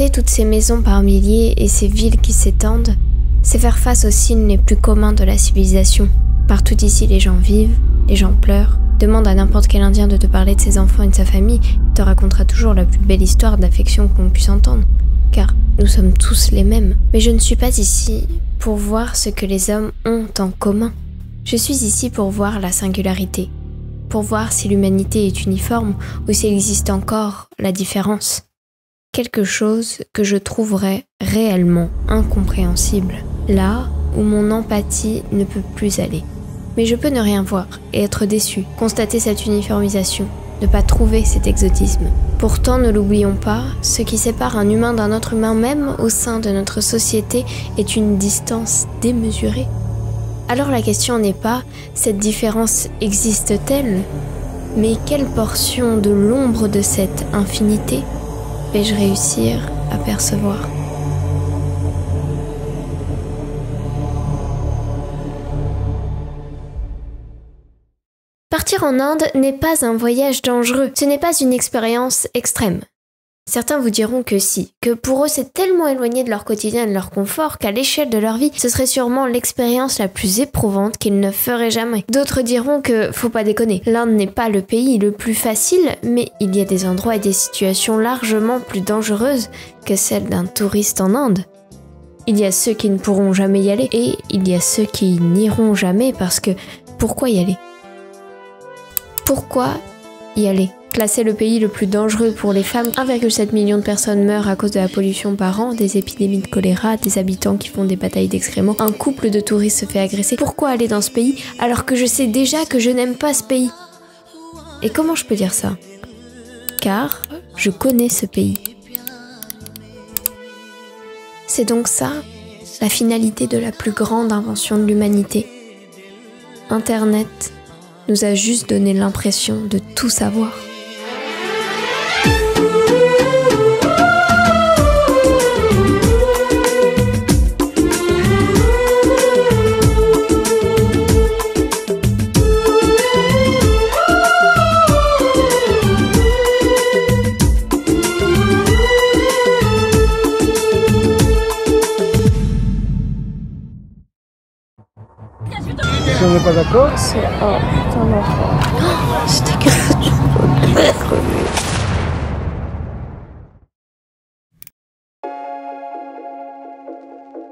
Regarder toutes ces maisons par milliers et ces villes qui s'étendent, c'est faire face aux signes les plus communs de la civilisation. Partout ici, les gens vivent, les gens pleurent. Demande à n'importe quel Indien de te parler de ses enfants et de sa famille, il te racontera toujours la plus belle histoire d'affection qu'on puisse entendre. Car nous sommes tous les mêmes. Mais je ne suis pas ici pour voir ce que les hommes ont en commun. Je suis ici pour voir la singularité. Pour voir si l'humanité est uniforme ou s'il existe encore la différence. Quelque chose que je trouverais réellement incompréhensible. Là où mon empathie ne peut plus aller. Mais je peux ne rien voir et être déçu, constater cette uniformisation, ne pas trouver cet exotisme. Pourtant, ne l'oublions pas, ce qui sépare un humain d'un autre humain même au sein de notre société est une distance démesurée. Alors la question n'est pas « cette différence existe-t-elle » mais quelle portion de l'ombre de cette infinité vais-je réussir à percevoir ? Partir en Inde n'est pas un voyage dangereux, ce n'est pas une expérience extrême. Certains vous diront que si, que pour eux c'est tellement éloigné de leur quotidien et de leur confort qu'à l'échelle de leur vie, ce serait sûrement l'expérience la plus éprouvante qu'ils ne feraient jamais. D'autres diront que, faut pas déconner, l'Inde n'est pas le pays le plus facile, mais il y a des endroits et des situations largement plus dangereuses que celles d'un touriste en Inde. Il y a ceux qui ne pourront jamais y aller, et il y a ceux qui n'iront jamais parce que, pourquoi y aller ? Pourquoi y aller ? Classer le pays le plus dangereux pour les femmes, 1,7 million de personnes meurent à cause de la pollution par an, des épidémies de choléra, des habitants qui font des batailles d'excréments, un couple de touristes se fait agresser. Pourquoi aller dans ce pays alors que je sais déjà que je n'aime pas ce pays ? Et comment je peux dire ça ? Car je connais ce pays. C'est donc ça, la finalité de la plus grande invention de l'humanité. Internet nous a juste donné l'impression de tout savoir. Si on n'est pas d'accord, C'est oh putain d'enfant. C'était gratuit.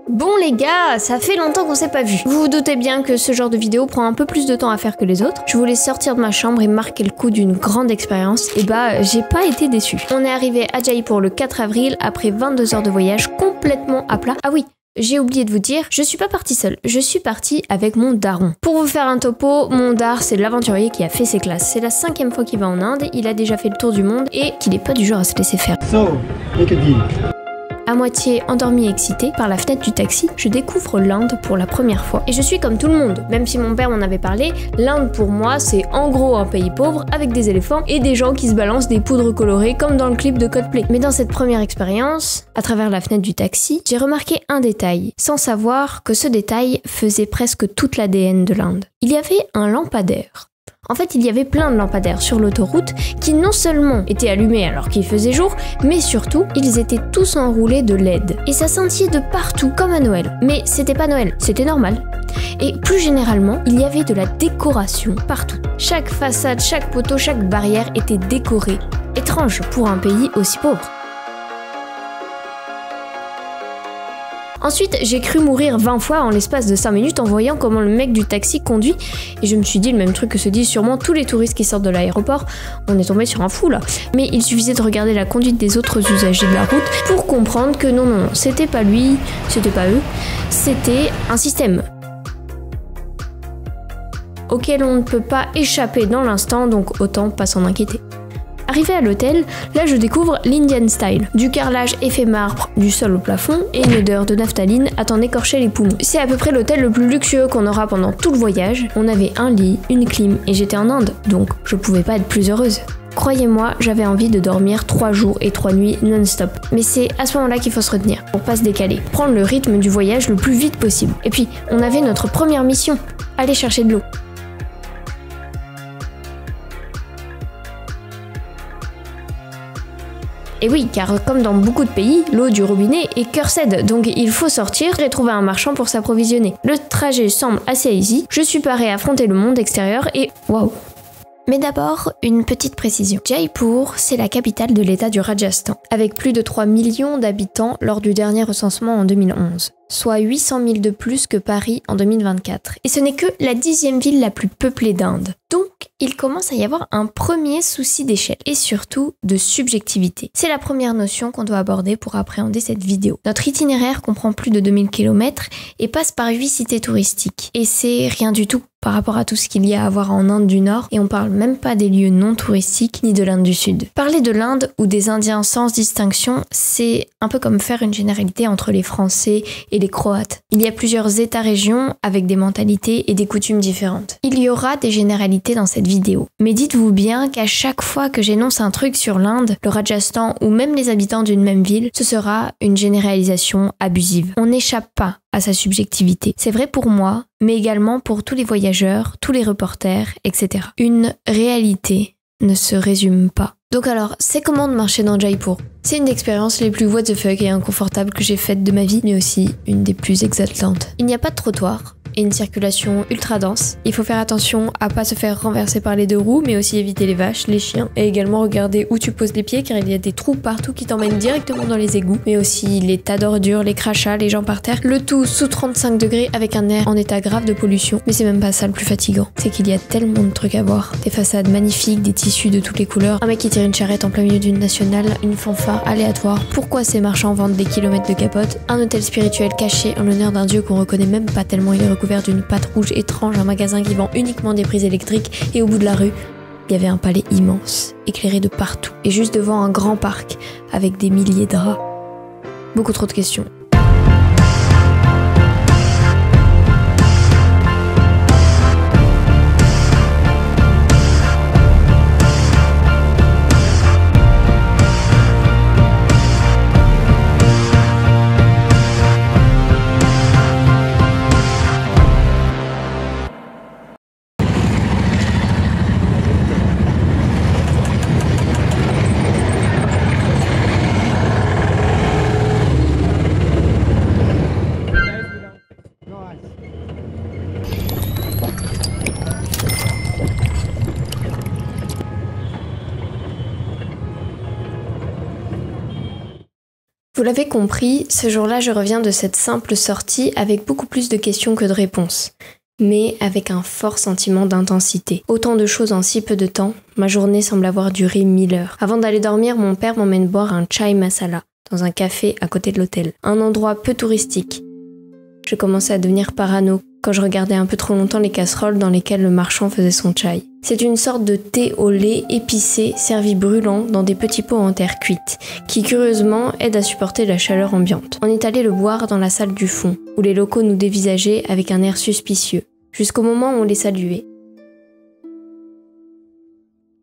Bon les gars, ça fait longtemps qu'on s'est pas vu. Vous vous doutez bien que ce genre de vidéo prend un peu plus de temps à faire que les autres. Je voulais sortir de ma chambre et marquer le coup d'une grande expérience. Et bah, j'ai pas été déçue. On est arrivé à Jaipur le 4 avril après 22 heures de voyage complètement à plat. Ah oui, j'ai oublié de vous dire, je suis pas partie seule, je suis partie avec mon daron. Pour vous faire un topo, mon dar c'est l'aventurier qui a fait ses classes. C'est la 5e fois qu'il va en Inde, il a déjà fait le tour du monde et qu'il est pas du genre à se laisser faire. so, make a deal. À moitié endormi et excité, par la fenêtre du taxi, je découvre l'Inde pour la première fois. Et je suis comme tout le monde, même si mon père m'en avait parlé, l'Inde pour moi c'est en gros un pays pauvre avec des éléphants et des gens qui se balancent des poudres colorées comme dans le clip de Coldplay. Mais dans cette première expérience, à travers la fenêtre du taxi, j'ai remarqué un détail, sans savoir que ce détail faisait presque toute l'ADN de l'Inde. Il y avait un lampadaire. En fait, il y avait plein de lampadaires sur l'autoroute qui non seulement étaient allumés alors qu'il faisait jour, mais surtout, ils étaient tous enroulés de LED. Et ça scintillait de partout, comme à Noël. Mais c'était pas Noël, c'était normal. Et plus généralement, il y avait de la décoration partout. Chaque façade, chaque poteau, chaque barrière était décorée. Étrange pour un pays aussi pauvre. Ensuite, j'ai cru mourir 20 fois en l'espace de 5 minutes en voyant comment le mec du taxi conduit et je me suis dit le même truc que se disent sûrement tous les touristes qui sortent de l'aéroport. On est tombé sur un fou là. Mais il suffisait de regarder la conduite des autres usagers de la route pour comprendre que non, c'était pas lui, c'était pas eux, c'était un système auquel on ne peut pas échapper dans l'instant, donc autant pas s'en inquiéter. Arrivé à l'hôtel, là je découvre l'Indian style. Du carrelage effet marbre du sol au plafond et une odeur de naphtaline à t'en écorcher les poumons. C'est à peu près l'hôtel le plus luxueux qu'on aura pendant tout le voyage. On avait un lit, une clim et j'étais en Inde, donc je pouvais pas être plus heureuse. Croyez-moi, j'avais envie de dormir 3 jours et 3 nuits non-stop. Mais c'est à ce moment-là qu'il faut se retenir, pour pas se décaler. Prendre le rythme du voyage le plus vite possible. Et puis, on avait notre première mission, aller chercher de l'eau. Et oui, car comme dans beaucoup de pays, l'eau du robinet est cursed, donc il faut sortir et trouver un marchand pour s'approvisionner. Le trajet semble assez easy, je suis parée à affronter le monde extérieur et waouh! Mais d'abord, une petite précision. Jaipur, c'est la capitale de l'état du Rajasthan, avec plus de 3 millions d'habitants lors du dernier recensement en 2011, soit 800 000 de plus que Paris en 2024. Et ce n'est que la 10e ville la plus peuplée d'Inde. Donc, il commence à y avoir un premier souci d'échelle et surtout de subjectivité. C'est la première notion qu'on doit aborder pour appréhender cette vidéo. Notre itinéraire comprend plus de 2000 km et passe par 8 cités touristiques. Et c'est rien du tout par rapport à tout ce qu'il y a à voir en Inde du Nord, et on parle même pas des lieux non touristiques ni de l'Inde du Sud. Parler de l'Inde ou des Indiens sans distinction, c'est un peu comme faire une généralité entre les Français et les Croates. Il y a plusieurs États-régions avec des mentalités et des coutumes différentes. Il y aura des généralités dans cette vidéo, mais dites-vous bien qu'à chaque fois que j'énonce un truc sur l'Inde, le Rajasthan ou même les habitants d'une même ville, ce sera une généralisation abusive. On n'échappe pas à sa subjectivité. C'est vrai pour moi, mais également pour tous les voyageurs, tous les reporters, etc. Une réalité ne se résume pas. Donc alors, c'est comment de marcher dans Jaipur? C'est une des expériences les plus what the fuck et inconfortables que j'ai faites de ma vie, mais aussi une des plus exaltantes. Il n'y a pas de trottoir et une circulation ultra dense. Il faut faire attention à pas se faire renverser par les deux roues, mais aussi éviter les vaches, les chiens, et également regarder où tu poses les pieds car il y a des trous partout qui t'emmènent directement dans les égouts, mais aussi les tas d'ordures, les crachats, les gens par terre, le tout sous 35 degrés avec un air en état grave de pollution. Mais c'est même pas ça le plus fatigant, c'est qu'il y a tellement de trucs à voir. Des façades magnifiques, des tissus de toutes les couleurs, un mec qui tire une charrette en plein milieu d'une nationale, une fanfare aléatoire, pourquoi ces marchands vendent des kilomètres de capote, un hôtel spirituel caché en l'honneur d'un dieu qu'on reconnaît même pas tellement il est recouvert d'une pâte rouge étrange, un magasin qui vend uniquement des prises électriques, et au bout de la rue, il y avait un palais immense, éclairé de partout, et juste devant un grand parc avec des milliers de rats. Beaucoup trop de questions. Vous l'avez compris, ce jour-là, je reviens de cette simple sortie avec beaucoup plus de questions que de réponses, mais avec un fort sentiment d'intensité. Autant de choses en si peu de temps, ma journée semble avoir duré 1000 heures. Avant d'aller dormir, mon père m'emmène boire un chai masala dans un café à côté de l'hôtel, un endroit peu touristique. Je commençais à devenir parano quand je regardais un peu trop longtemps les casseroles dans lesquelles le marchand faisait son chai. C'est une sorte de thé au lait épicé servi brûlant dans des petits pots en terre cuite, qui curieusement aide à supporter la chaleur ambiante. On est allé le boire dans la salle du fond, où les locaux nous dévisageaient avec un air suspicieux, jusqu'au moment où on les saluait.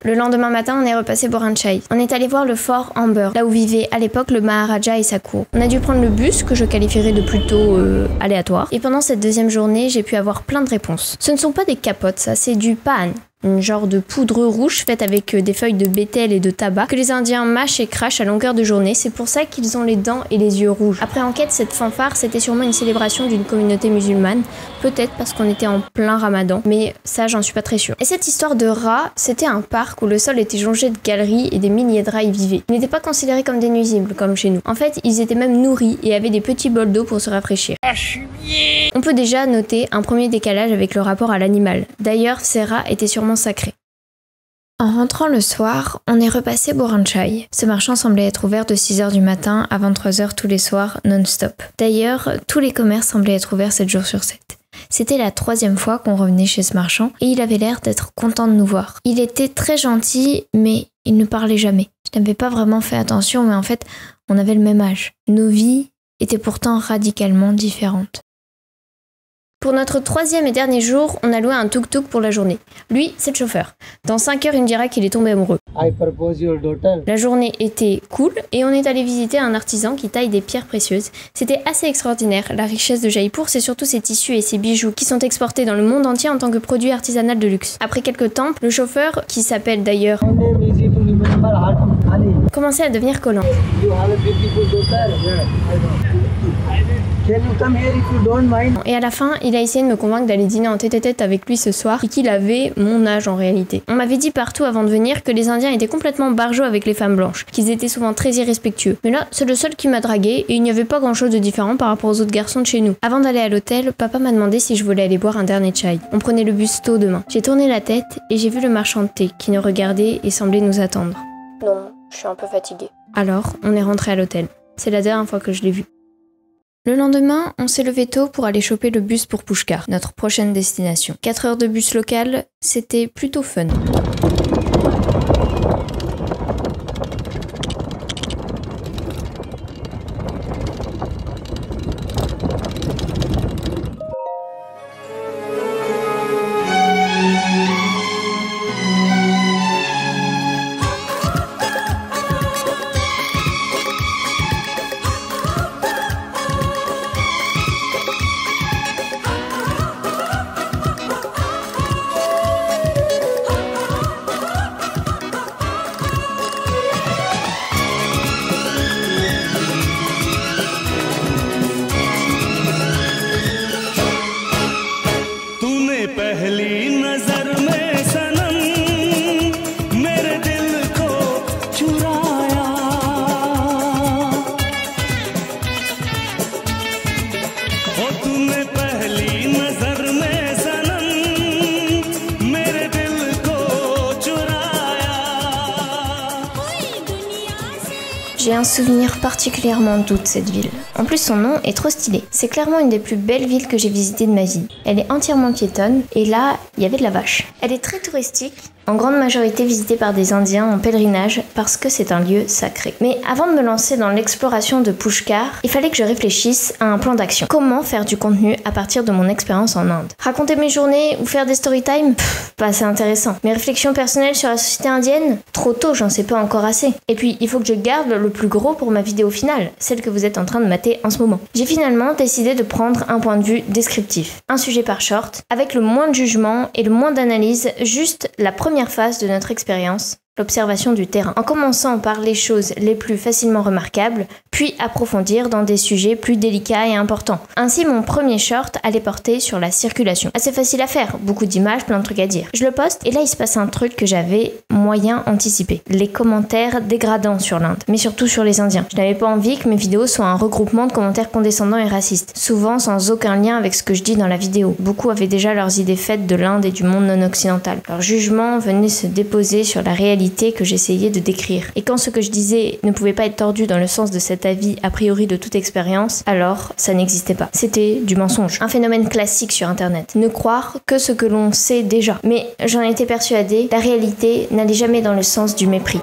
Le lendemain matin, on est repassé boire un chai. On est allé voir le fort Amber, là où vivait à l'époque le Maharaja et sa cour. On a dû prendre le bus, que je qualifierais de plutôt aléatoire. Et pendant cette deuxième journée, j'ai pu avoir plein de réponses. Ce ne sont pas des capotes, ça, c'est du pan. Une genre de poudre rouge faite avec des feuilles de bétel et de tabac que les Indiens mâchent et crachent à longueur de journée. C'est pour ça qu'ils ont les dents et les yeux rouges. Après enquête, cette fanfare, c'était sûrement une célébration d'une communauté musulmane. Peut-être parce qu'on était en plein ramadan, mais ça, j'en suis pas très sûre. Et cette histoire de rats, c'était un parc où le sol était jonché de galeries et des milliers de rats y vivaient. Ils n'étaient pas considérés comme des nuisibles, comme chez nous. En fait, ils étaient même nourris et avaient des petits bols d'eau pour se rafraîchir. On peut déjà noter un premier décalage avec le rapport à l'animal. D'ailleurs, ces rats étaient sûrement sacrés. En rentrant le soir, on est repassé boire un chai. Ce marchand semblait être ouvert de 6h du matin à 23h tous les soirs, non-stop. D'ailleurs, tous les commerces semblaient être ouverts 7 jours sur 7. C'était la 3e fois qu'on revenait chez ce marchand et il avait l'air d'être content de nous voir. Il était très gentil, mais il ne parlait jamais. Je n'avais pas vraiment fait attention, mais en fait, on avait le même âge. Nos vies étaient pourtant radicalement différentes. Pour notre troisième et dernier jour, on a loué un tuk-tuk pour la journée. Lui, c'est le chauffeur. Dans 5 heures, il me dira qu'il est tombé amoureux. I propose your daughter. La journée était cool et on est allé visiter un artisan qui taille des pierres précieuses. C'était assez extraordinaire, la richesse de Jaipur, c'est surtout ses tissus et ses bijoux qui sont exportés dans le monde entier en tant que produit artisanal de luxe. Après quelques temps, le chauffeur, qui s'appelle d'ailleurs, commençait à devenir collant. You have a beautiful daughter. Yeah, I know. Can you come here if you don't mind? Et à la fin, il a essayé de me convaincre d'aller dîner en tête-à-tête avec lui ce soir et qu'il avait mon âge en réalité. On m'avait dit partout avant de venir que les Indiens étaient complètement barjots avec les femmes blanches, qu'ils étaient souvent très irrespectueux. Mais là, c'est le seul qui m'a dragué et il n'y avait pas grand-chose de différent par rapport aux autres garçons de chez nous. Avant d'aller à l'hôtel, papa m'a demandé si je voulais aller boire un dernier chai. On prenait le bus tôt demain. J'ai tourné la tête et j'ai vu le marchand de thé qui nous regardait et semblait nous attendre. Non, je suis un peu fatiguée. Alors, on est rentré à l'hôtel. C'est la dernière fois que je l'ai vu. Le lendemain, on s'est levé tôt pour aller choper le bus pour Pushkar, notre prochaine destination. 4 heures de bus local, c'était plutôt fun. पहली नजर में सनम मेरे दिल को चुराया ओ तूने पहली नजर में सनम मेरे दिल को चुराया। J'ai un souvenir particulièrement doux de cette ville. En plus, son nom est trop stylé. C'est clairement une des plus belles villes que j'ai visitées de ma vie. Elle est entièrement piétonne, et là, il y avait de la vache. Elle est très touristique, en grande majorité visitée par des Indiens en pèlerinage, parce que c'est un lieu sacré. Mais avant de me lancer dans l'exploration de Pushkar, il fallait que je réfléchisse à un plan d'action. Comment faire du contenu à partir de mon expérience en Inde? Raconter mes journées ou faire des storytime? Pas assez intéressant. Mes réflexions personnelles sur la société indienne? Trop tôt, j'en sais pas encore assez. Et puis, il faut que je garde le plus gros pour ma vidéo finale, celle que vous êtes en train de mater en ce moment. J'ai finalement décidé de prendre un point de vue descriptif, un sujet par short, avec le moins de jugement et le moins d'analyse, juste la première phase de notre expérience, l'observation du terrain, en commençant par les choses les plus facilement remarquables, puis approfondir dans des sujets plus délicats et importants. Ainsi, mon premier short allait porter sur la circulation. Assez facile à faire, beaucoup d'images, plein de trucs à dire. Je le poste et là il se passe un truc que j'avais moyen anticipé. Les commentaires dégradants sur l'Inde, mais surtout sur les Indiens. Je n'avais pas envie que mes vidéos soient un regroupement de commentaires condescendants et racistes, souvent sans aucun lien avec ce que je dis dans la vidéo. Beaucoup avaient déjà leurs idées faites de l'Inde et du monde non occidental. Leur jugement venait se déposer sur la réalité que j'essayais de décrire. Et quand ce que je disais ne pouvait pas être tordu dans le sens de cet avis a priori de toute expérience, alors ça n'existait pas. C'était du mensonge. Un phénomène classique sur internet. Ne croire que ce que l'on sait déjà. Mais j'en étais persuadée, la réalité n'allait jamais dans le sens du mépris.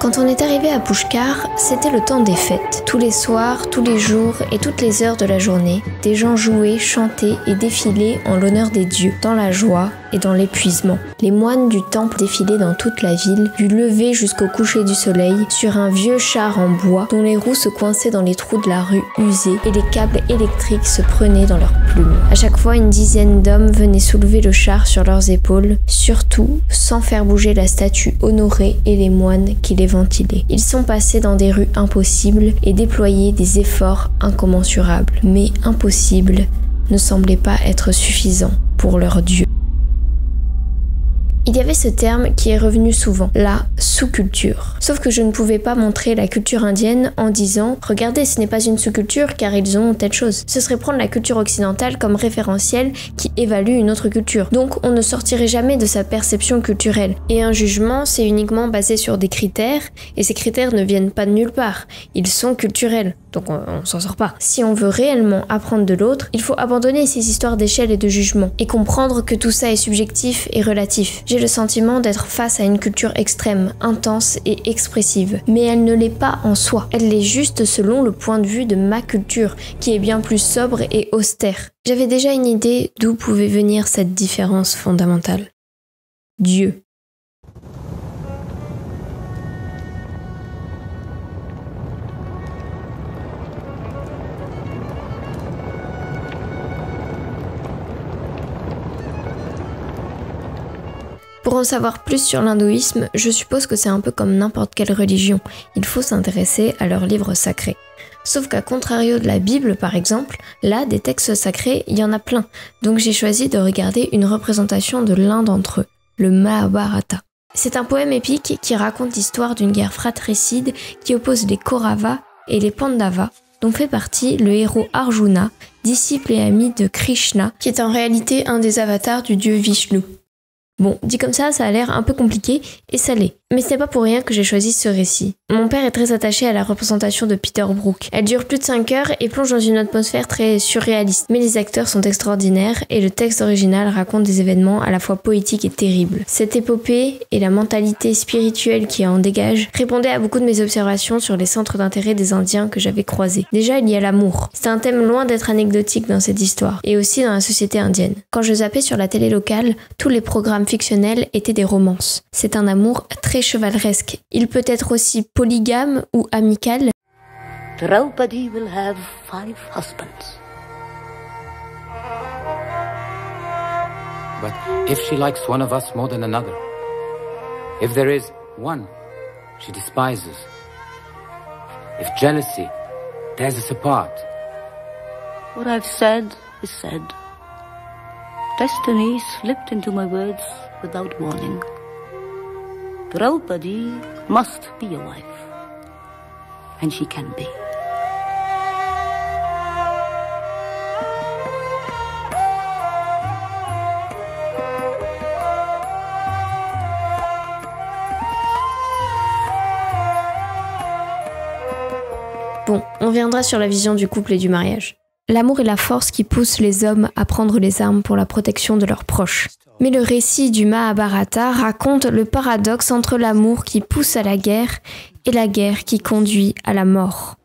Quand on est arrivé à Pushkar, c'était le temps des fêtes. Tous les soirs, tous les jours et toutes les heures de la journée, des gens jouaient, chantaient et défilaient en l'honneur des dieux, dans la joie et dans l'épuisement. Les moines du temple défilaient dans toute la ville, du lever jusqu'au coucher du soleil, sur un vieux char en bois dont les roues se coinçaient dans les trous de la rue usés et les câbles électriques se prenaient dans leurs plumes. À chaque fois, une dizaine d'hommes venaient soulever le char sur leurs épaules, surtout sans faire bouger la statue honorée et les moines qui les ventilaient. Ils sont passés dans des rues impossibles et déployé des efforts incommensurables. Mais impossible ne semblait pas être suffisant pour leur dieu. Il y avait ce terme qui est revenu souvent, la sous-culture. Sauf que je ne pouvais pas montrer la culture indienne en disant « Regardez, ce n'est pas une sous-culture car ils ont telle chose ». Ce serait prendre la culture occidentale comme référentiel qui évalue une autre culture. Donc on ne sortirait jamais de sa perception culturelle. Et un jugement, c'est uniquement basé sur des critères, et ces critères ne viennent pas de nulle part. Ils sont culturels. donc on s'en sort pas. Si on veut réellement apprendre de l'autre, il faut abandonner ces histoires d'échelle et de jugement, et comprendre que tout ça est subjectif et relatif. J'ai le sentiment d'être face à une culture extrême, intense et expressive, mais elle ne l'est pas en soi. Elle l'est juste selon le point de vue de ma culture, qui est bien plus sobre et austère. J'avais déjà une idée d'où pouvait venir cette différence fondamentale. Dieu. Pour en savoir plus sur l'hindouisme, je suppose que c'est un peu comme n'importe quelle religion. Il faut s'intéresser à leurs livres sacrés. Sauf qu'à contrario de la Bible par exemple, là, des textes sacrés, il y en a plein. Donc j'ai choisi de regarder une représentation de l'un d'entre eux, le Mahabharata. C'est un poème épique qui raconte l'histoire d'une guerre fratricide qui oppose les Kauravas et les Pandavas, dont fait partie le héros Arjuna, disciple et ami de Krishna, qui est en réalité un des avatars du dieu Vishnu. Bon, dit comme ça a l'air un peu compliqué, et ça l'est. Mais ce n'est pas pour rien que j'ai choisi ce récit. Mon père est très attaché à la représentation de Peter Brook. Elle dure plus de 5 heures et plonge dans une atmosphère très surréaliste. Mais les acteurs sont extraordinaires et le texte original raconte des événements à la fois poétiques et terribles. Cette épopée et la mentalité spirituelle qui en dégage répondaient à beaucoup de mes observations sur les centres d'intérêt des Indiens que j'avais croisés. Déjà, il y a l'amour. C'est un thème loin d'être anecdotique dans cette histoire, et aussi dans la société indienne. Quand je zappais sur la télé locale, tous les programmes fictionnels étaient des romances. C'est un amour très chevaleresque. Il peut être aussi polygame ou amical. Draupadi will have 5 husbands. But if she likes one of us more than another, if there is one she despises, if jealousy tears us apart. What I've said is said. Destiny slipped into my words without warning. Draupadi must be a wife, and she can be. Bon, on viendra sur la vision du couple et du mariage. L'amour est la force qui pousse les hommes à prendre les armes pour la protection de leurs proches. Mais le récit du Mahabharata raconte le paradoxe entre l'amour qui pousse à la guerre et la guerre qui conduit à la mort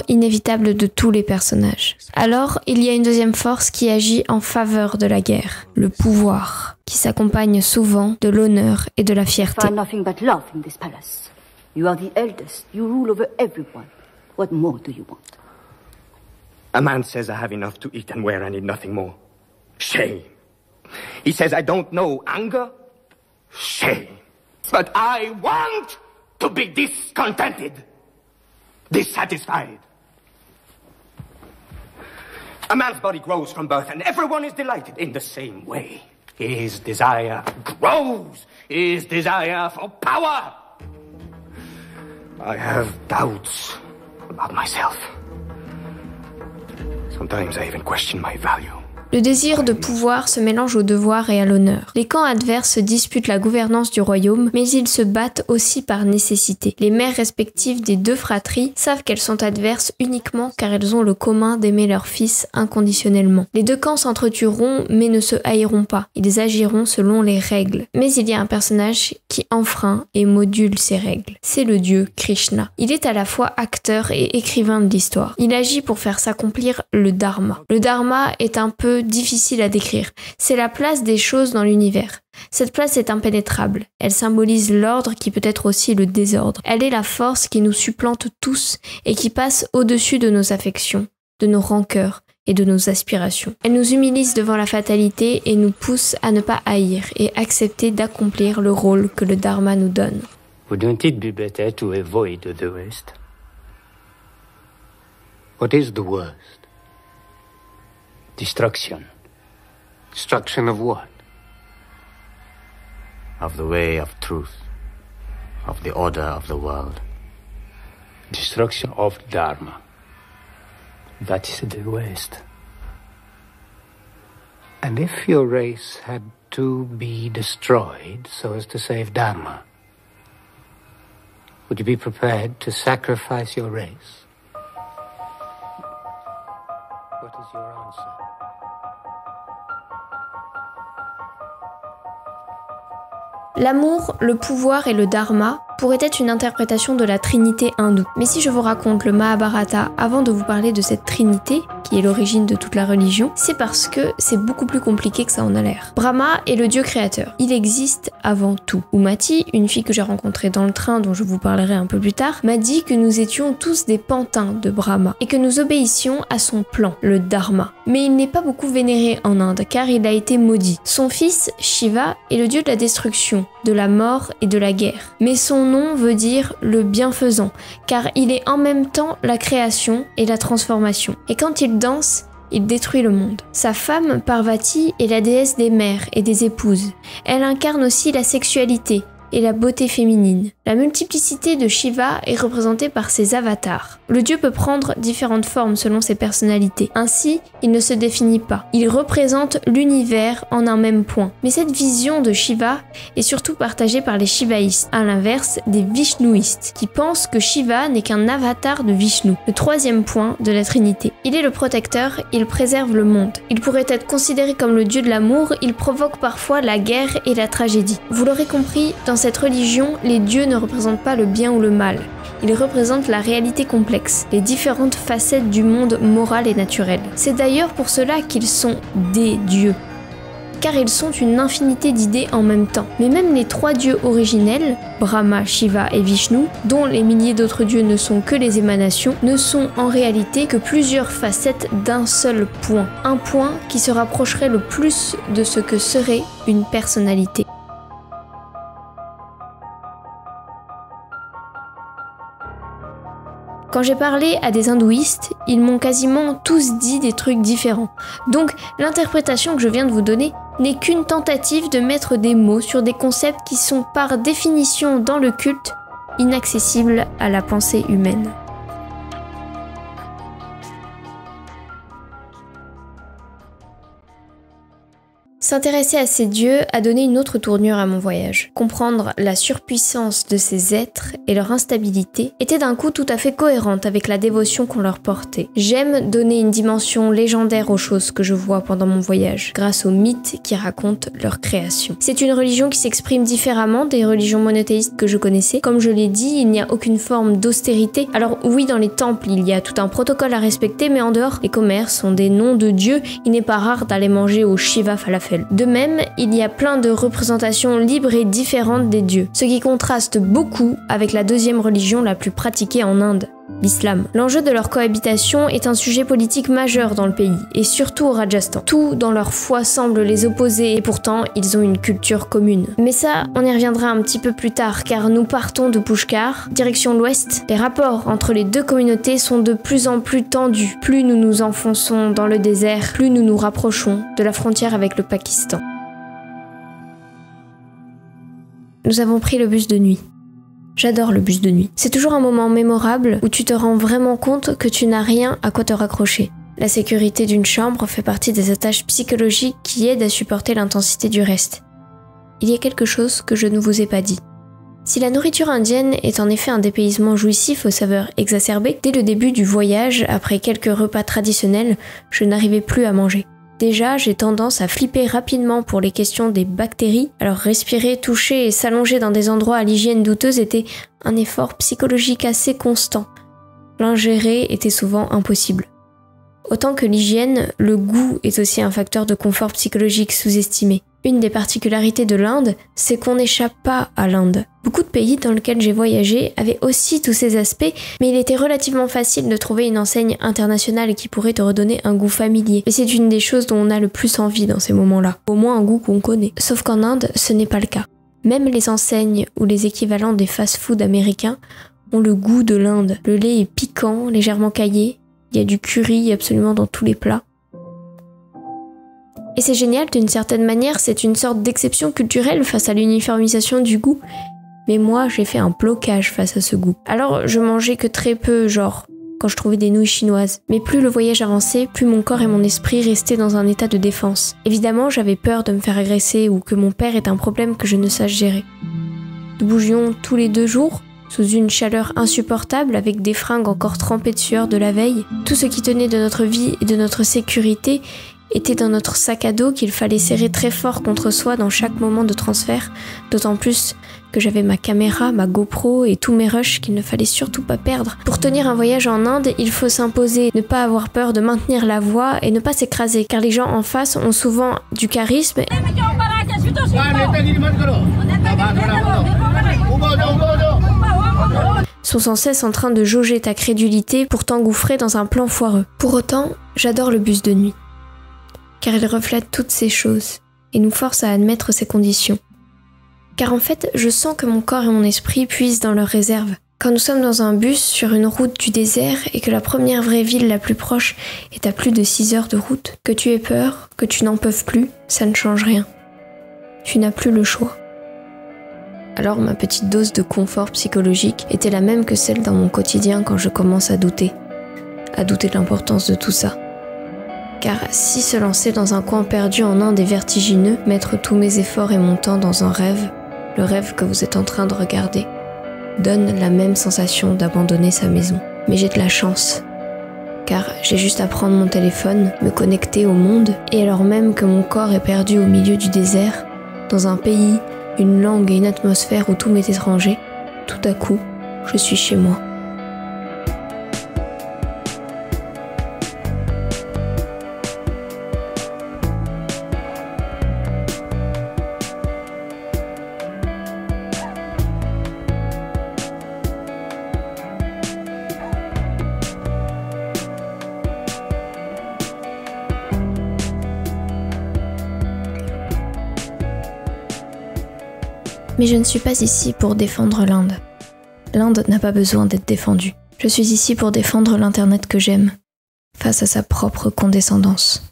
inévitable de tous les personnages. Alors, il y a une deuxième force qui agit en faveur de la guerre, le pouvoir, qui s'accompagne souvent de l'honneur et de la fierté. Find nothing but love in this palace. You are the eldest. You rule over everyone. What more do you want? A man says I have enough to eat and wear, I need nothing more. Shame. He says I don't know anger. Shame. But I want to be discontented, dissatisfied. A man's body grows from birth and everyone is delighted in the same way. His desire grows. His desire for power. I have doubts about myself. Sometimes I even question my value. Le désir de pouvoir se mélange au devoir et à l'honneur. Les camps adverses se disputent la gouvernance du royaume, mais ils se battent aussi par nécessité. Les mères respectives des deux fratries savent qu'elles sont adverses uniquement car elles ont le commun d'aimer leur fils inconditionnellement. Les deux camps s'entretueront mais ne se haïront pas. Ils agiront selon les règles. Mais il y a un personnage qui enfreint et module ces règles. C'est le dieu Krishna. Il est à la fois acteur et écrivain de l'histoire. Il agit pour faire s'accomplir le dharma. Le dharma est un peu difficile à décrire. C'est la place des choses dans l'univers. Cette place est impénétrable. Elle symbolise l'ordre qui peut être aussi le désordre. Elle est la force qui nous supplante tous et qui passe au-dessus de nos affections, de nos rancœurs et de nos aspirations. Elle nous humilie devant la fatalité et nous pousse à ne pas haïr et accepter d'accomplir le rôle que le dharma nous donne. Wouldn't it be better to avoid the worst? What is the worst? Destruction. Destruction of what? Of the way of truth, of the order of the world. Destruction of Dharma. That is the worst. And if your race had to be destroyed so as to save Dharma, would you be prepared to sacrifice your race? L'amour, le pouvoir et le dharma pourrait être une interprétation de la trinité hindoue. Mais si je vous raconte le Mahabharata avant de vous parler de cette trinité, qui est l'origine de toute la religion, c'est parce que c'est beaucoup plus compliqué que ça en a l'air. Brahma est le dieu créateur. Il existe avant tout. Umati, une fille que j'ai rencontrée dans le train dont je vous parlerai un peu plus tard, m'a dit que nous étions tous des pantins de Brahma et que nous obéissions à son plan, le dharma. Mais il n'est pas beaucoup vénéré en Inde car il a été maudit. Son fils, Shiva, est le dieu de la destruction, de la mort et de la guerre. Mais son nom veut dire le bienfaisant, car il est en même temps la création et la transformation. Et quand il danse, il détruit le monde. Sa femme, Parvati, est la déesse des mères et des épouses. Elle incarne aussi la sexualité et la beauté féminine. La multiplicité de Shiva est représentée par ses avatars. Le dieu peut prendre différentes formes selon ses personnalités. Ainsi, il ne se définit pas. Il représente l'univers en un même point. Mais cette vision de Shiva est surtout partagée par les shivaïstes, à l'inverse des vishnouistes, qui pensent que Shiva n'est qu'un avatar de Vishnu, le troisième point de la Trinité. Il est le protecteur, il préserve le monde. Il pourrait être considéré comme le dieu de l'amour, il provoque parfois la guerre et la tragédie. Vous l'aurez compris, dans cette religion, les dieux ne représentent pas le bien ou le mal. Ils représentent la réalité complexe, les différentes facettes du monde moral et naturel. C'est d'ailleurs pour cela qu'ils sont des dieux, car ils sont une infinité d'idées en même temps. Mais même les trois dieux originels, Brahma, Shiva et Vishnu, dont les milliers d'autres dieux ne sont que les émanations, ne sont en réalité que plusieurs facettes d'un seul point. Un point qui se rapprocherait le plus de ce que serait une personnalité. Quand j'ai parlé à des hindouistes, ils m'ont quasiment tous dit des trucs différents. Donc l'interprétation que je viens de vous donner n'est qu'une tentative de mettre des mots sur des concepts qui sont par définition dans le culte inaccessibles à la pensée humaine. S'intéresser à ces dieux a donné une autre tournure à mon voyage. Comprendre la surpuissance de ces êtres et leur instabilité était d'un coup tout à fait cohérente avec la dévotion qu'on leur portait. J'aime donner une dimension légendaire aux choses que je vois pendant mon voyage, grâce aux mythes qui racontent leur création. C'est une religion qui s'exprime différemment des religions monothéistes que je connaissais. Comme je l'ai dit, il n'y a aucune forme d'austérité. Alors oui, dans les temples, il y a tout un protocole à respecter, mais en dehors, les commerces ont des noms de dieux. Il n'est pas rare d'aller manger au Shiva Falafel. De même, il y a plein de représentations libres et différentes des dieux, ce qui contraste beaucoup avec la deuxième religion la plus pratiquée en Inde, l'islam. L'enjeu de leur cohabitation est un sujet politique majeur dans le pays, et surtout au Rajasthan. Tout dans leur foi semble les opposer, et pourtant ils ont une culture commune. Mais ça, on y reviendra un petit peu plus tard, car nous partons de Pushkar, direction l'ouest. Les rapports entre les deux communautés sont de plus en plus tendus. Plus nous nous enfonçons dans le désert, plus nous nous rapprochons de la frontière avec le Pakistan. Nous avons pris le bus de nuit. J'adore le bus de nuit. C'est toujours un moment mémorable où tu te rends vraiment compte que tu n'as rien à quoi te raccrocher. La sécurité d'une chambre fait partie des attaches psychologiques qui aident à supporter l'intensité du reste. Il y a quelque chose que je ne vous ai pas dit. Si la nourriture indienne est en effet un dépaysement jouissif aux saveurs exacerbées, dès le début du voyage, après quelques repas traditionnels, je n'arrivais plus à manger. Déjà, j'ai tendance à flipper rapidement pour les questions des bactéries, alors respirer, toucher et s'allonger dans des endroits à l'hygiène douteuse était un effort psychologique assez constant. L'ingérer était souvent impossible. Autant que l'hygiène, le goût est aussi un facteur de confort psychologique sous-estimé. Une des particularités de l'Inde, c'est qu'on n'échappe pas à l'Inde. Beaucoup de pays dans lesquels j'ai voyagé avaient aussi tous ces aspects, mais il était relativement facile de trouver une enseigne internationale qui pourrait te redonner un goût familier. Et c'est une des choses dont on a le plus envie dans ces moments-là. Au moins un goût qu'on connaît. Sauf qu'en Inde, ce n'est pas le cas. Même les enseignes ou les équivalents des fast-food américains ont le goût de l'Inde. Le lait est piquant, légèrement caillé. Il y a du curry absolument dans tous les plats. Et c'est génial d'une certaine manière, c'est une sorte d'exception culturelle face à l'uniformisation du goût. Mais moi, j'ai fait un blocage face à ce goût. Alors, je mangeais que très peu, genre, quand je trouvais des nouilles chinoises. Mais plus le voyage avançait, plus mon corps et mon esprit restaient dans un état de défense. Évidemment, j'avais peur de me faire agresser ou que mon père ait un problème que je ne sache gérer. Nous bougions tous les 2 jours, sous une chaleur insupportable, avec des fringues encore trempées de sueur de la veille. Tout ce qui tenait de notre vie et de notre sécurité était dans notre sac à dos qu'il fallait serrer très fort contre soi dans chaque moment de transfert, d'autant plus que j'avais ma caméra, ma GoPro et tous mes rushs qu'il ne fallait surtout pas perdre. Pour tenir un voyage en Inde, il faut s'imposer, ne pas avoir peur de maintenir la voix et ne pas s'écraser, car les gens en face ont souvent du charisme sont sans cesse en train de jauger ta crédulité pour t'engouffrer dans un plan foireux. Pour autant, j'adore le bus de nuit, car il reflète toutes ces choses et nous force à admettre ces conditions. Car en fait, je sens que mon corps et mon esprit puisent dans leurs réserves. Quand nous sommes dans un bus sur une route du désert et que la première vraie ville la plus proche est à plus de 6 heures de route, que tu aies peur, que tu n'en peuvent plus, ça ne change rien. Tu n'as plus le choix. Alors ma petite dose de confort psychologique était la même que celle dans mon quotidien quand je commence à douter de l'importance de tout ça. Car si se lancer dans un coin perdu en Inde est vertigineux, mettre tous mes efforts et mon temps dans un rêve, le rêve que vous êtes en train de regarder, donne la même sensation d'abandonner sa maison. Mais j'ai de la chance, car j'ai juste à prendre mon téléphone, me connecter au monde, et alors même que mon corps est perdu au milieu du désert, dans un pays, une langue et une atmosphère où tout m'est étranger, tout à coup, je suis chez moi. Mais je ne suis pas ici pour défendre l'Inde. L'Inde n'a pas besoin d'être défendue. Je suis ici pour défendre l'Internet que j'aime, face à sa propre condescendance.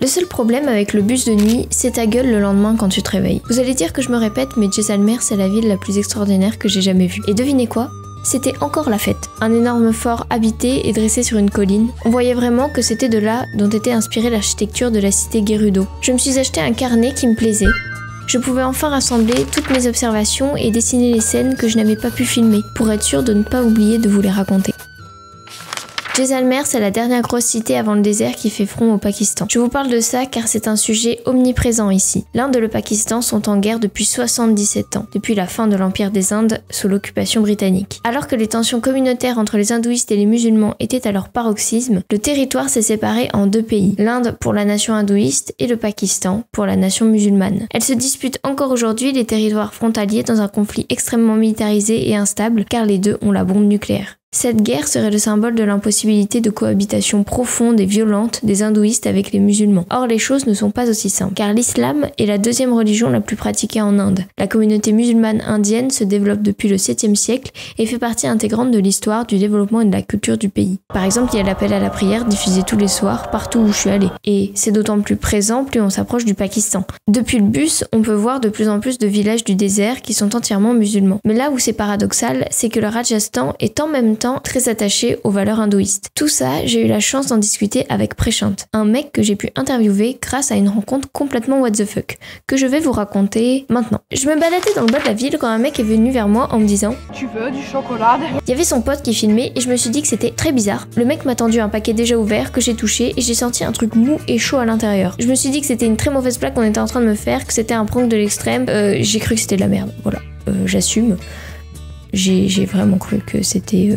Le seul problème avec le bus de nuit, c'est ta gueule le lendemain quand tu te réveilles. Vous allez dire que je me répète, mais Jaisalmer, c'est la ville la plus extraordinaire que j'ai jamais vue. Et devinez quoi ? C'était encore la fête. Un énorme fort habité et dressé sur une colline. On voyait vraiment que c'était de là dont était inspirée l'architecture de la cité Gerudo. Je me suis acheté un carnet qui me plaisait. Je pouvais enfin rassembler toutes mes observations et dessiner les scènes que je n'avais pas pu filmer, pour être sûr de ne pas oublier de vous les raconter. Jaisalmer, c'est la dernière grosse cité avant le désert qui fait front au Pakistan. Je vous parle de ça car c'est un sujet omniprésent ici. L'Inde et le Pakistan sont en guerre depuis 77 ans, depuis la fin de l'Empire des Indes sous l'occupation britannique. Alors que les tensions communautaires entre les hindouistes et les musulmans étaient à leur paroxysme, le territoire s'est séparé en deux pays, l'Inde pour la nation hindouiste et le Pakistan pour la nation musulmane. Elles se disputent encore aujourd'hui les territoires frontaliers dans un conflit extrêmement militarisé et instable car les deux ont la bombe nucléaire. Cette guerre serait le symbole de l'impossibilité de cohabitation profonde et violente des hindouistes avec les musulmans. Or, les choses ne sont pas aussi simples, car l'islam est la deuxième religion la plus pratiquée en Inde. La communauté musulmane indienne se développe depuis le 7e siècle et fait partie intégrante de l'histoire, du développement et de la culture du pays. Par exemple, il y a l'appel à la prière diffusé tous les soirs partout où je suis allée. Et c'est d'autant plus présent plus on s'approche du Pakistan. Depuis le bus, on peut voir de plus en plus de villages du désert qui sont entièrement musulmans. Mais là où c'est paradoxal, c'est que le Rajasthan est en même temps très attaché aux valeurs hindouistes. Tout ça, j'ai eu la chance d'en discuter avec Prashant, un mec que j'ai pu interviewer grâce à une rencontre complètement what the fuck, que je vais vous raconter maintenant. Je me baladais dans le bas de la ville quand un mec est venu vers moi en me disant « Tu veux du chocolat ?» Il y avait son pote qui filmait et je me suis dit que c'était très bizarre. Le mec m'a tendu un paquet déjà ouvert que j'ai touché et j'ai senti un truc mou et chaud à l'intérieur. Je me suis dit que c'était une très mauvaise blague qu'on était en train de me faire, que c'était un prank de l'extrême. J'ai cru que c'était de la merde. Voilà, j'assume. J'ai vraiment cru que c'était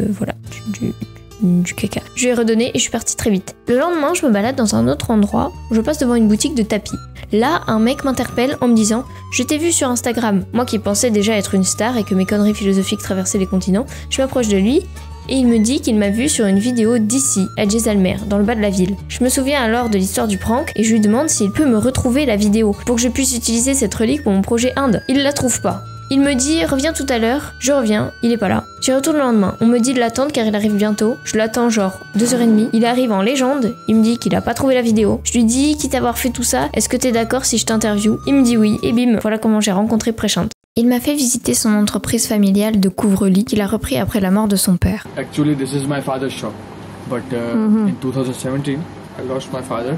du caca. Je lui ai redonné et je suis partie très vite. Le lendemain, je me balade dans un autre endroit, je passe devant une boutique de tapis. Là, un mec m'interpelle en me disant « Je t'ai vu sur Instagram ». Moi qui pensais déjà être une star et que mes conneries philosophiques traversaient les continents, je m'approche de lui et il me dit qu'il m'a vu sur une vidéo d'ici, à Jaisalmer, dans le bas de la ville. Je me souviens alors de l'histoire du prank et je lui demande s'il peut me retrouver la vidéo pour que je puisse utiliser cette relique pour mon projet Inde. Il la trouve pas. Il me dit « Reviens tout à l'heure », je reviens, il est pas là. J'y retourne le lendemain, on me dit de l'attendre car il arrive bientôt. Je l'attends genre 2h30, il arrive en légende, il me dit qu'il a pas trouvé la vidéo. Je lui dis « Quitte à avoir fait tout ça, est-ce que t'es d'accord si je t'interviewe ?» Il me dit oui, et bim, voilà comment j'ai rencontré Prashant. Il m'a fait visiter son entreprise familiale de couvre-lit qu'il a repris après la mort de son père. Actually, this is my father's shop, but in 2017, I lost my father.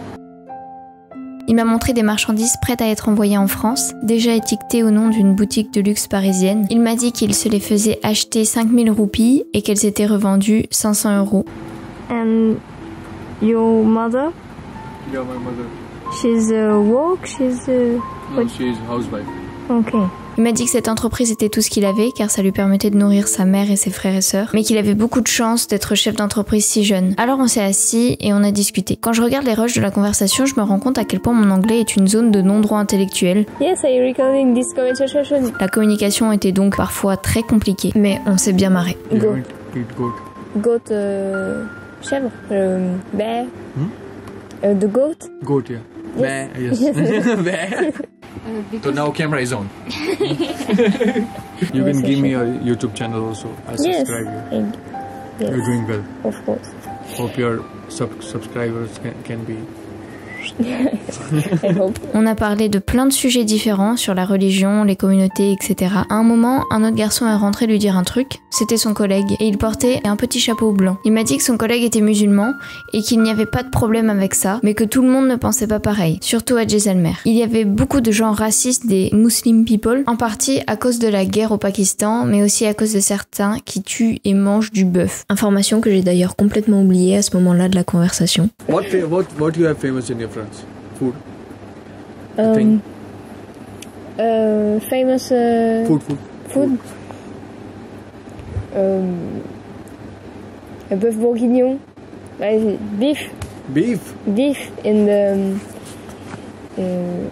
Il m'a montré des marchandises prêtes à être envoyées en France, déjà étiquetées au nom d'une boutique de luxe parisienne. Il m'a dit qu'il se les faisait acheter 5000 roupies et qu'elles étaient revendues 500 €. And your mother? Yeah, my mother. She's work, No, she's housewife. Okay. Il m'a dit que cette entreprise était tout ce qu'il avait car ça lui permettait de nourrir sa mère et ses frères et sœurs, mais qu'il avait beaucoup de chance d'être chef d'entreprise si jeune. Alors on s'est assis et on a discuté. Quand je regarde les rushs de la conversation, je me rends compte à quel point mon anglais est une zone de non-droit intellectuel. Yes, I recording this conversation. La communication était donc parfois très compliquée, mais on s'est bien marré. Goat. Eat goat. Goat, chèvre, bear. The goat. Goat, yeah. Bear, yes. Bear. So now camera is on. You can give me a YouTube channel also. I subscribe you. Yes. You're doing well. Of course. Hope your subscribers can be. On a parlé de plein de sujets différents sur la religion, les communautés, etc. À un moment, un autre garçon est rentré lui dire un truc. C'était son collègue et il portait un petit chapeau blanc. Il m'a dit que son collègue était musulman et qu'il n'y avait pas de problème avec ça, mais que tout le monde ne pensait pas pareil, surtout à Jaisalmer. Il y avait beaucoup de gens racistes des Muslim people, en partie à cause de la guerre au Pakistan, mais aussi à cause de certains qui tuent et mangent du bœuf. Information que j'ai d'ailleurs complètement oubliée à ce moment-là de la conversation. What you have famous in your France? Food. Famous food. A bœuf bourguignon. Beef. Beef in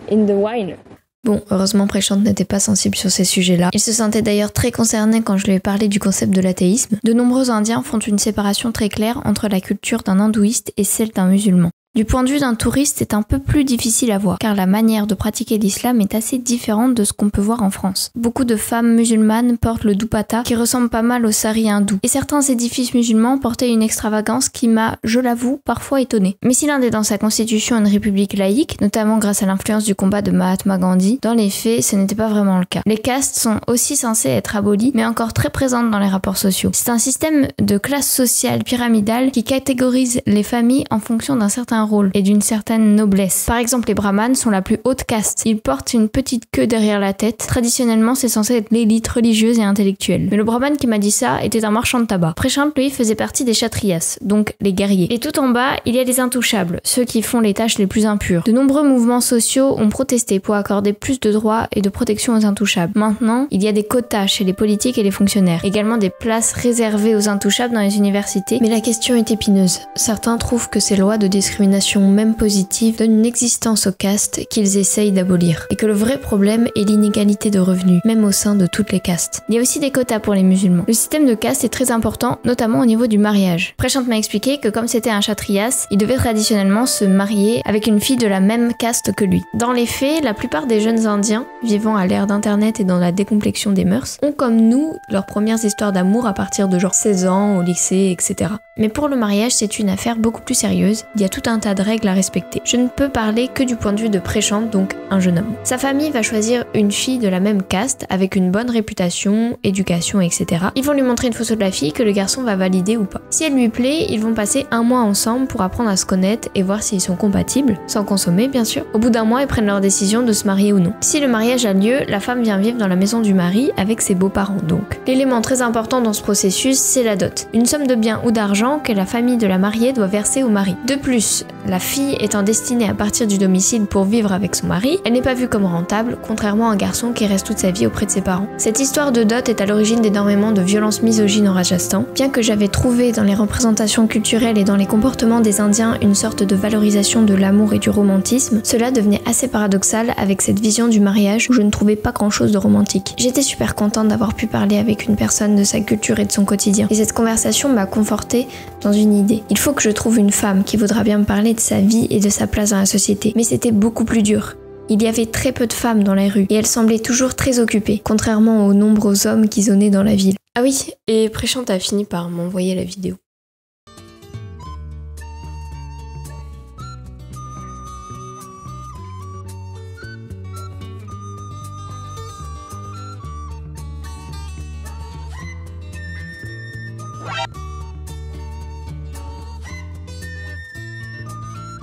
the wine. Bon, heureusement Préchante n'était pas sensible sur ces sujets-là. Il se sentait d'ailleurs très concerné quand je lui ai parlé du concept de l'athéisme. De nombreux Indiens font une séparation très claire entre la culture d'un hindouiste et celle d'un musulman. Du point de vue d'un touriste, c'est un peu plus difficile à voir, car la manière de pratiquer l'islam est assez différente de ce qu'on peut voir en France. Beaucoup de femmes musulmanes portent le dupatta, qui ressemble pas mal au sari hindou, et certains édifices musulmans portaient une extravagance qui m'a, je l'avoue, parfois étonnée. Mais si l'Inde est dans sa constitution une république laïque, notamment grâce à l'influence du combat de Mahatma Gandhi, dans les faits, ce n'était pas vraiment le cas. Les castes sont aussi censées être abolies, mais encore très présentes dans les rapports sociaux. C'est un système de classe sociale pyramidale qui catégorise les familles en fonction d'un certain rôle et d'une certaine noblesse. Par exemple, les brahmanes sont la plus haute caste. Ils portent une petite queue derrière la tête. Traditionnellement, c'est censé être l'élite religieuse et intellectuelle. Mais le brahman qui m'a dit ça était un marchand de tabac. Préchante, lui, faisait partie des kshatriyas, donc les guerriers. Et tout en bas, il y a les intouchables, ceux qui font les tâches les plus impures. De nombreux mouvements sociaux ont protesté pour accorder plus de droits et de protection aux intouchables. Maintenant, il y a des quotas chez les politiques et les fonctionnaires. Également des places réservées aux intouchables dans les universités. Mais la question est épineuse. Certains trouvent que ces lois de discrimination même positive donnent une existence aux castes qu'ils essayent d'abolir. Et que le vrai problème est l'inégalité de revenus, même au sein de toutes les castes. Il y a aussi des quotas pour les musulmans. Le système de caste est très important, notamment au niveau du mariage. Préchante m'a expliqué que comme c'était un kshatriyas, il devait traditionnellement se marier avec une fille de la même caste que lui. Dans les faits, la plupart des jeunes indiens, vivant à l'ère d'internet et dans la décomplexion des mœurs, ont comme nous leurs premières histoires d'amour à partir de genre 16 ans, au lycée, etc. Mais pour le mariage, c'est une affaire beaucoup plus sérieuse. Il y a tout un tas de règles à respecter. Je ne peux parler que du point de vue de Préchante, donc un jeune homme. Sa famille va choisir une fille de la même caste, avec une bonne réputation, éducation, etc. Ils vont lui montrer une photo de la fille que le garçon va valider ou pas. Si elle lui plaît, ils vont passer un mois ensemble pour apprendre à se connaître et voir s'ils sont compatibles, sans consommer bien sûr. Au bout d'un mois, ils prennent leur décision de se marier ou non. Si le mariage a lieu, la femme vient vivre dans la maison du mari avec ses beaux-parents donc. L'élément très important dans ce processus, c'est la dot. Une somme de biens ou d'argent que la famille de la mariée doit verser au mari. De plus, la fille étant destinée à partir du domicile pour vivre avec son mari, elle n'est pas vue comme rentable, contrairement à un garçon qui reste toute sa vie auprès de ses parents. Cette histoire de dot est à l'origine d'énormément de violences misogynes en Rajasthan. Bien que j'avais trouvé dans les représentations culturelles et dans les comportements des Indiens une sorte de valorisation de l'amour et du romantisme, cela devenait assez paradoxal avec cette vision du mariage où je ne trouvais pas grand chose de romantique. J'étais super contente d'avoir pu parler avec une personne de sa culture et de son quotidien. Et cette conversation m'a confortée dans une idée. Il faut que je trouve une femme qui voudra bien me parler de sa vie et de sa place dans la société. Mais c'était beaucoup plus dur. Il y avait très peu de femmes dans les rues et elles semblaient toujours très occupées, contrairement aux nombreux hommes qui zonaient dans la ville. Ah oui, et Préchante a fini par m'envoyer la vidéo.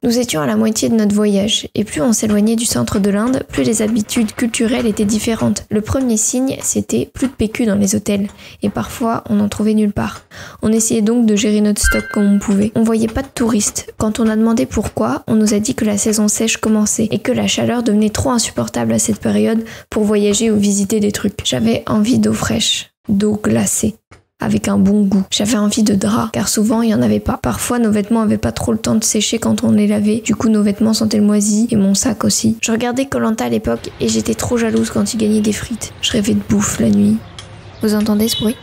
Nous étions à la moitié de notre voyage, et plus on s'éloignait du centre de l'Inde, plus les habitudes culturelles étaient différentes. Le premier signe, c'était plus de PQ dans les hôtels, et parfois on n'en trouvait nulle part. On essayait donc de gérer notre stock comme on pouvait. On voyait pas de touristes. Quand on a demandé pourquoi, on nous a dit que la saison sèche commençait, et que la chaleur devenait trop insupportable à cette période pour voyager ou visiter des trucs. J'avais envie d'eau fraîche, d'eau glacée, avec un bon goût. J'avais envie de draps, car souvent il n'y en avait pas. Parfois nos vêtements avaient pas trop le temps de sécher quand on les lavait, du coup nos vêtements sentaient le moisi, et mon sac aussi. Je regardais Koh-Lanta à l'époque, et j'étais trop jalouse quand il gagnait des frites. Je rêvais de bouffe la nuit. Vous entendez ce bruit ?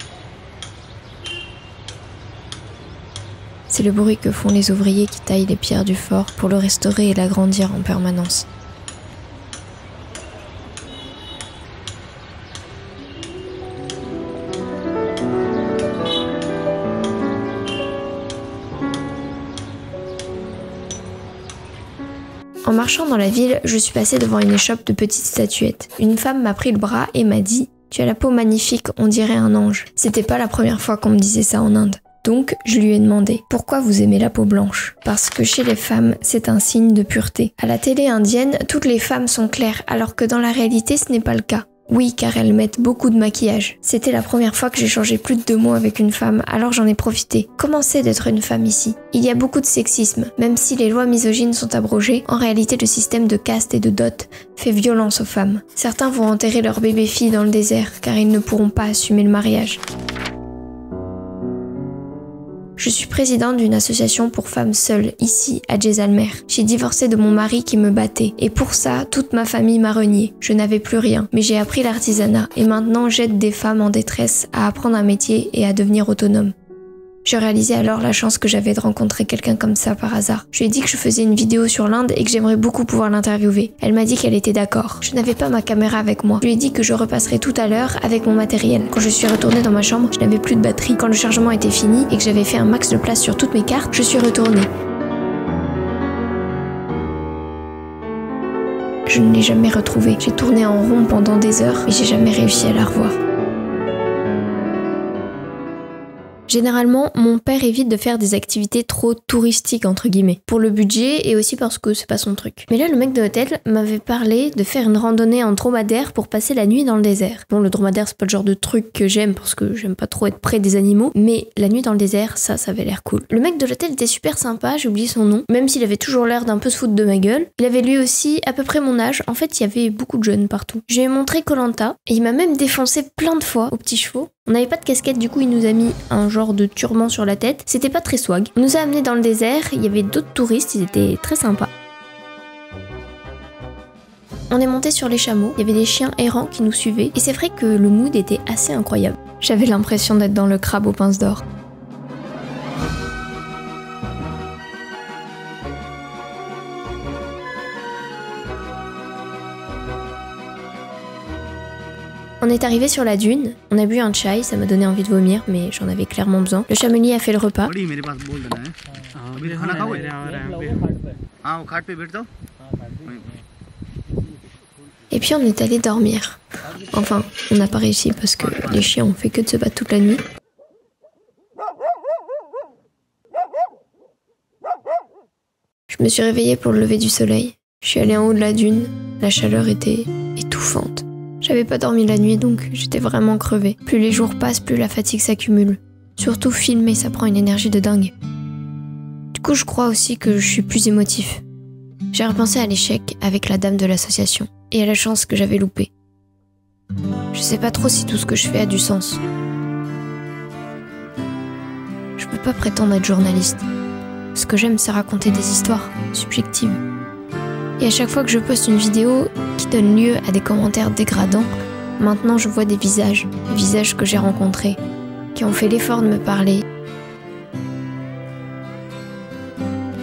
C'est le bruit que font les ouvriers qui taillent les pierres du fort pour le restaurer et l'agrandir en permanence. En marchant dans la ville, je suis passée devant une échoppe de petites statuettes. Une femme m'a pris le bras et m'a dit « Tu as la peau magnifique, on dirait un ange ». C'était pas la première fois qu'on me disait ça en Inde. Donc, je lui ai demandé « Pourquoi vous aimez la peau blanche ?» Parce que chez les femmes, c'est un signe de pureté. À la télé indienne, toutes les femmes sont claires, alors que dans la réalité, ce n'est pas le cas. Oui, car elles mettent beaucoup de maquillage. C'était la première fois que j'ai changé plus de 2 mots avec une femme, alors j'en ai profité. Comment c'est d'être une femme ici ? Il y a beaucoup de sexisme. Même si les lois misogynes sont abrogées, en réalité le système de caste et de dot fait violence aux femmes. Certains vont enterrer leur bébé-fille dans le désert, car ils ne pourront pas assumer le mariage. Je suis présidente d'une association pour femmes seules, ici, à Jaisalmer. J'ai divorcé de mon mari qui me battait, et pour ça, toute ma famille m'a reniée. Je n'avais plus rien, mais j'ai appris l'artisanat, et maintenant j'aide des femmes en détresse à apprendre un métier et à devenir autonomes. Je réalisais alors la chance que j'avais de rencontrer quelqu'un comme ça par hasard. Je lui ai dit que je faisais une vidéo sur l'Inde et que j'aimerais beaucoup pouvoir l'interviewer. Elle m'a dit qu'elle était d'accord. Je n'avais pas ma caméra avec moi. Je lui ai dit que je repasserais tout à l'heure avec mon matériel. Quand je suis retournée dans ma chambre, je n'avais plus de batterie. Quand le chargement était fini et que j'avais fait un max de place sur toutes mes cartes, je suis retournée. Je ne l'ai jamais retrouvée. J'ai tourné en rond pendant des heures, mais j'ai jamais réussi à la revoir. Généralement, mon père évite de faire des activités trop touristiques entre guillemets, pour le budget et aussi parce que c'est pas son truc. Mais là, le mec de l'hôtel m'avait parlé de faire une randonnée en dromadaire pour passer la nuit dans le désert. Bon, le dromadaire, c'est pas le genre de truc que j'aime parce que j'aime pas trop être près des animaux, mais la nuit dans le désert, ça avait l'air cool. Le mec de l'hôtel était super sympa, j'ai oublié son nom, même s'il avait toujours l'air d'un peu se foutre de ma gueule. Il avait lui aussi à peu près mon âge, en fait il y avait beaucoup de jeunes partout. Je lui ai montré Koh-Lanta et il m'a même défoncé plein de fois aux petits chevaux. On n'avait pas de casquette, du coup il nous a mis un genre de turban sur la tête. C'était pas très swag. On nous a amenés dans le désert, il y avait d'autres touristes, ils étaient très sympas. On est monté sur les chameaux, il y avait des chiens errants qui nous suivaient, et c'est vrai que le mood était assez incroyable. J'avais l'impression d'être dans le crabe aux pinces d'or. On est arrivé sur la dune, on a bu un chai, ça m'a donné envie de vomir, mais j'en avais clairement besoin. Le chamelier a fait le repas. Et puis on est allé dormir. Enfin, on n'a pas réussi parce que les chiens ont fait que de se battre toute la nuit. Je me suis réveillée pour le lever du soleil. Je suis allée en haut de la dune, la chaleur était étouffante. J'avais pas dormi la nuit donc j'étais vraiment crevée. Plus les jours passent, plus la fatigue s'accumule. Surtout filmer, ça prend une énergie de dingue. Du coup, je crois aussi que je suis plus émotif. J'ai repensé à l'échec avec la dame de l'association et à la chance que j'avais loupée. Je sais pas trop si tout ce que je fais a du sens. Je peux pas prétendre être journaliste. Ce que j'aime, c'est raconter des histoires subjectives. Et à chaque fois que je poste une vidéo qui donne lieu à des commentaires dégradants, maintenant je vois des visages que j'ai rencontrés, qui ont fait l'effort de me parler.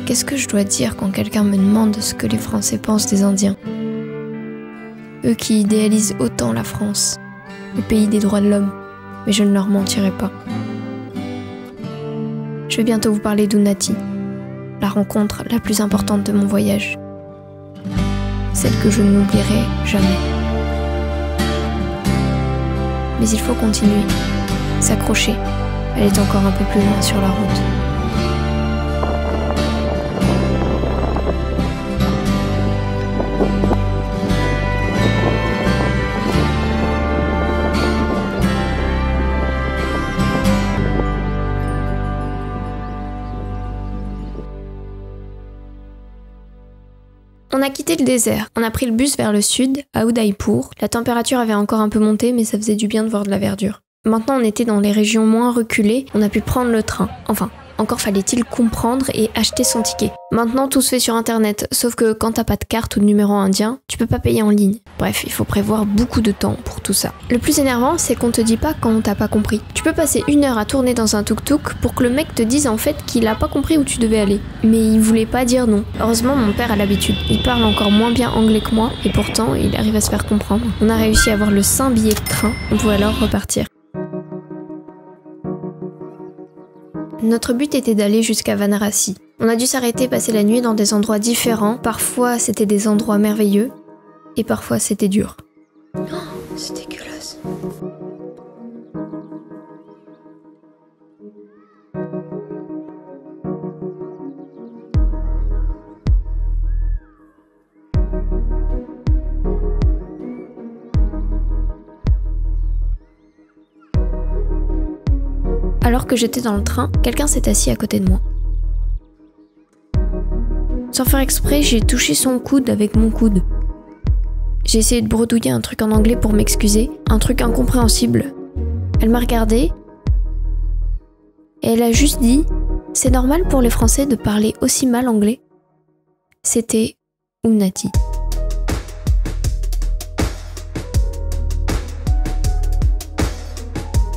Qu'est-ce que je dois dire quand quelqu'un me demande ce que les Français pensent des Indiens ? Eux qui idéalisent autant la France, le pays des droits de l'homme, mais je ne leur mentirai pas. Je vais bientôt vous parler d'Unnati, la rencontre la plus importante de mon voyage. Celle que je n'oublierai jamais. Mais il faut continuer, s'accrocher. Elle est encore un peu plus loin sur la route. On a quitté le désert, on a pris le bus vers le sud, à Udaipur. La température avait encore un peu monté, mais ça faisait du bien de voir de la verdure. Maintenant on était dans les régions moins reculées, on a pu prendre le train. Enfin, encore fallait-il comprendre et acheter son ticket. Maintenant tout se fait sur internet, sauf que quand t'as pas de carte ou de numéro indien, tu peux pas payer en ligne. Bref, il faut prévoir beaucoup de temps pour tout ça. Le plus énervant, c'est qu'on te dit pas quand t'as pas compris. Tu peux passer 1 heure à tourner dans un tuk-tuk pour que le mec te dise en fait qu'il a pas compris où tu devais aller. Mais il voulait pas dire non. Heureusement, mon père a l'habitude. Il parle encore moins bien anglais que moi, et pourtant, il arrive à se faire comprendre. On a réussi à avoir le saint billet de train, on pouvait alors repartir. Notre but était d'aller jusqu'à Varanasi. On a dû s'arrêter passer la nuit dans des endroits différents. Parfois, c'était des endroits merveilleux. Et parfois, c'était dur. Oh, c'est dégueulasse. Alors que j'étais dans le train, quelqu'un s'est assis à côté de moi. Sans faire exprès, j'ai touché son coude avec mon coude. J'ai essayé de bredouiller un truc en anglais pour m'excuser, un truc incompréhensible. Elle m'a regardé et elle a juste dit « C'est normal pour les Français de parler aussi mal anglais ?» C'était Unnati.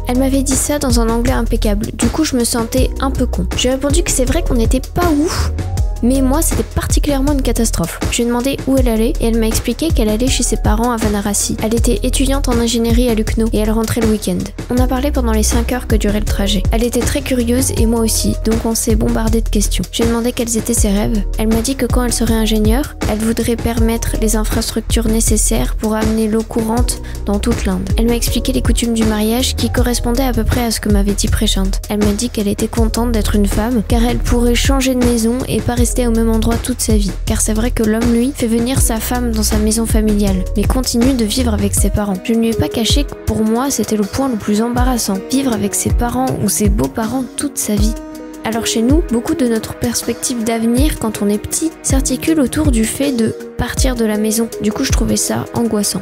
Elle m'avait dit ça dans un anglais impeccable, du coup je me sentais un peu con. J'ai répondu que c'est vrai qu'on n'était pas ouf, mais moi c'était particulièrement une catastrophe. Je lui ai demandé où elle allait et elle m'a expliqué qu'elle allait chez ses parents à Varanasi. Elle était étudiante en ingénierie à Lucknow et elle rentrait le week-end. On a parlé pendant les 5 heures que durait le trajet. Elle était très curieuse et moi aussi, donc on s'est bombardé de questions. J'ai demandé quels étaient ses rêves. Elle m'a dit que quand elle serait ingénieure, elle voudrait permettre les infrastructures nécessaires pour amener l'eau courante dans toute l'Inde. Elle m'a expliqué les coutumes du mariage qui correspondaient à peu près à ce que m'avait dit Prashant. Elle m'a dit qu'elle était contente d'être une femme car elle pourrait changer de maison et pas rester au même endroit toute sa vie. Car c'est vrai que l'homme, lui, fait venir sa femme dans sa maison familiale, mais continue de vivre avec ses parents. Je ne lui ai pas caché que pour moi, c'était le point le plus embarrassant. Vivre avec ses parents ou ses beaux-parents toute sa vie. Alors chez nous, beaucoup de notre perspective d'avenir quand on est petit s'articule autour du fait de partir de la maison. Du coup, je trouvais ça angoissant.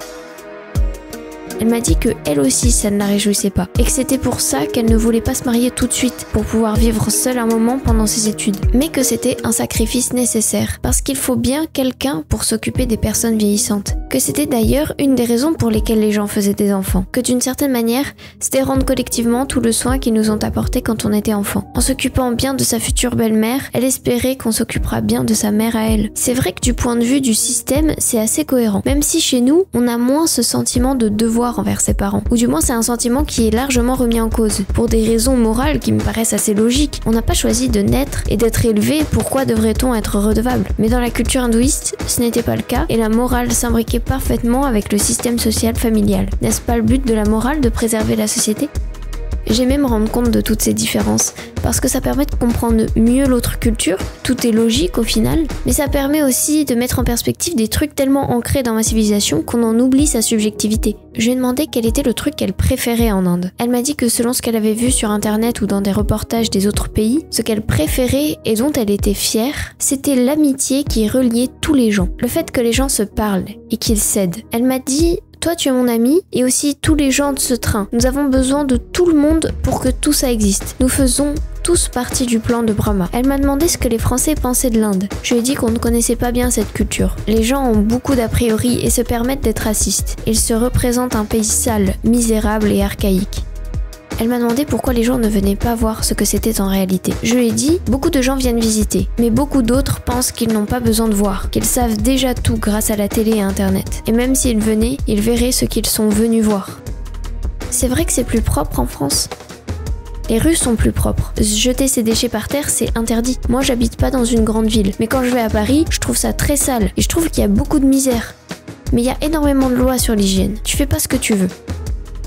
Elle m'a dit que elle aussi ça ne la réjouissait pas et que c'était pour ça qu'elle ne voulait pas se marier tout de suite pour pouvoir vivre seule un moment pendant ses études, mais que c'était un sacrifice nécessaire parce qu'il faut bien quelqu'un pour s'occuper des personnes vieillissantes, que c'était d'ailleurs une des raisons pour lesquelles les gens faisaient des enfants, que d'une certaine manière c'était rendre collectivement tout le soin qu'ils nous ont apporté quand on était enfant. En s'occupant bien de sa future belle-mère, elle espérait qu'on s'occupera bien de sa mère à elle. C'est vrai que du point de vue du système, c'est assez cohérent, même si chez nous on a moins ce sentiment de devoir envers ses parents, ou du moins c'est un sentiment qui est largement remis en cause, pour des raisons morales qui me paraissent assez logiques. On n'a pas choisi de naître et d'être élevé, pourquoi devrait-on être redevable? Mais dans la culture hindouiste, ce n'était pas le cas, et la morale s'imbriquait parfaitement avec le système social familial. N'est-ce pas le but de la morale de préserver la société? J'aimais me rendre compte de toutes ces différences, parce que ça permet de comprendre mieux l'autre culture, tout est logique au final, mais ça permet aussi de mettre en perspective des trucs tellement ancrés dans ma civilisation qu'on en oublie sa subjectivité. Je lui ai demandé quel était le truc qu'elle préférait en Inde. Elle m'a dit que selon ce qu'elle avait vu sur internet ou dans des reportages des autres pays, ce qu'elle préférait et dont elle était fière, c'était l'amitié qui reliait tous les gens. Le fait que les gens se parlent et qu'ils s'aident. Elle m'a dit: toi tu es mon ami et aussi tous les gens de ce train. Nous avons besoin de tout le monde pour que tout ça existe. Nous faisons tous partie du plan de Brahma. Elle m'a demandé ce que les Français pensaient de l'Inde. Je lui ai dit qu'on ne connaissait pas bien cette culture. Les gens ont beaucoup d'a priori et se permettent d'être racistes. Ils se représentent un pays sale, misérable et archaïque. Elle m'a demandé pourquoi les gens ne venaient pas voir ce que c'était en réalité. Je lui ai dit, beaucoup de gens viennent visiter, mais beaucoup d'autres pensent qu'ils n'ont pas besoin de voir, qu'ils savent déjà tout grâce à la télé et internet. Et même s'ils venaient, ils verraient ce qu'ils sont venus voir. C'est vrai que c'est plus propre en France. Les rues sont plus propres. Jeter ses déchets par terre, c'est interdit. Moi, j'habite pas dans une grande ville, mais quand je vais à Paris, je trouve ça très sale, et je trouve qu'il y a beaucoup de misère. Mais il y a énormément de lois sur l'hygiène. Tu fais pas ce que tu veux.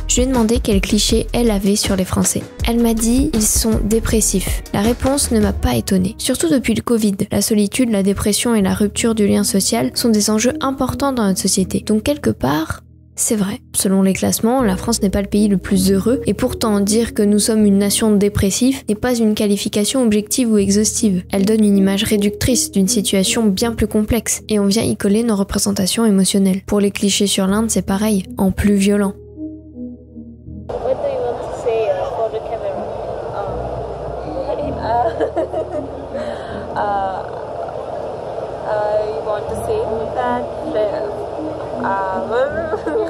Je lui ai demandé quel cliché elle avait sur les Français. Elle m'a dit « ils sont dépressifs ». La réponse ne m'a pas étonnée. Surtout depuis le Covid. La solitude, la dépression et la rupture du lien social sont des enjeux importants dans notre société. Donc quelque part, C'est vrai, selon les classements, la France n'est pas le pays le plus heureux, et pourtant dire que nous sommes une nation de dépressifs n'est pas une qualification objective ou exhaustive. Elle donne une image réductrice d'une situation bien plus complexe, et on vient y coller nos représentations émotionnelles. Pour les clichés sur l'Inde, c'est pareil, en plus violent. What do you want to say for the camera? I want to say that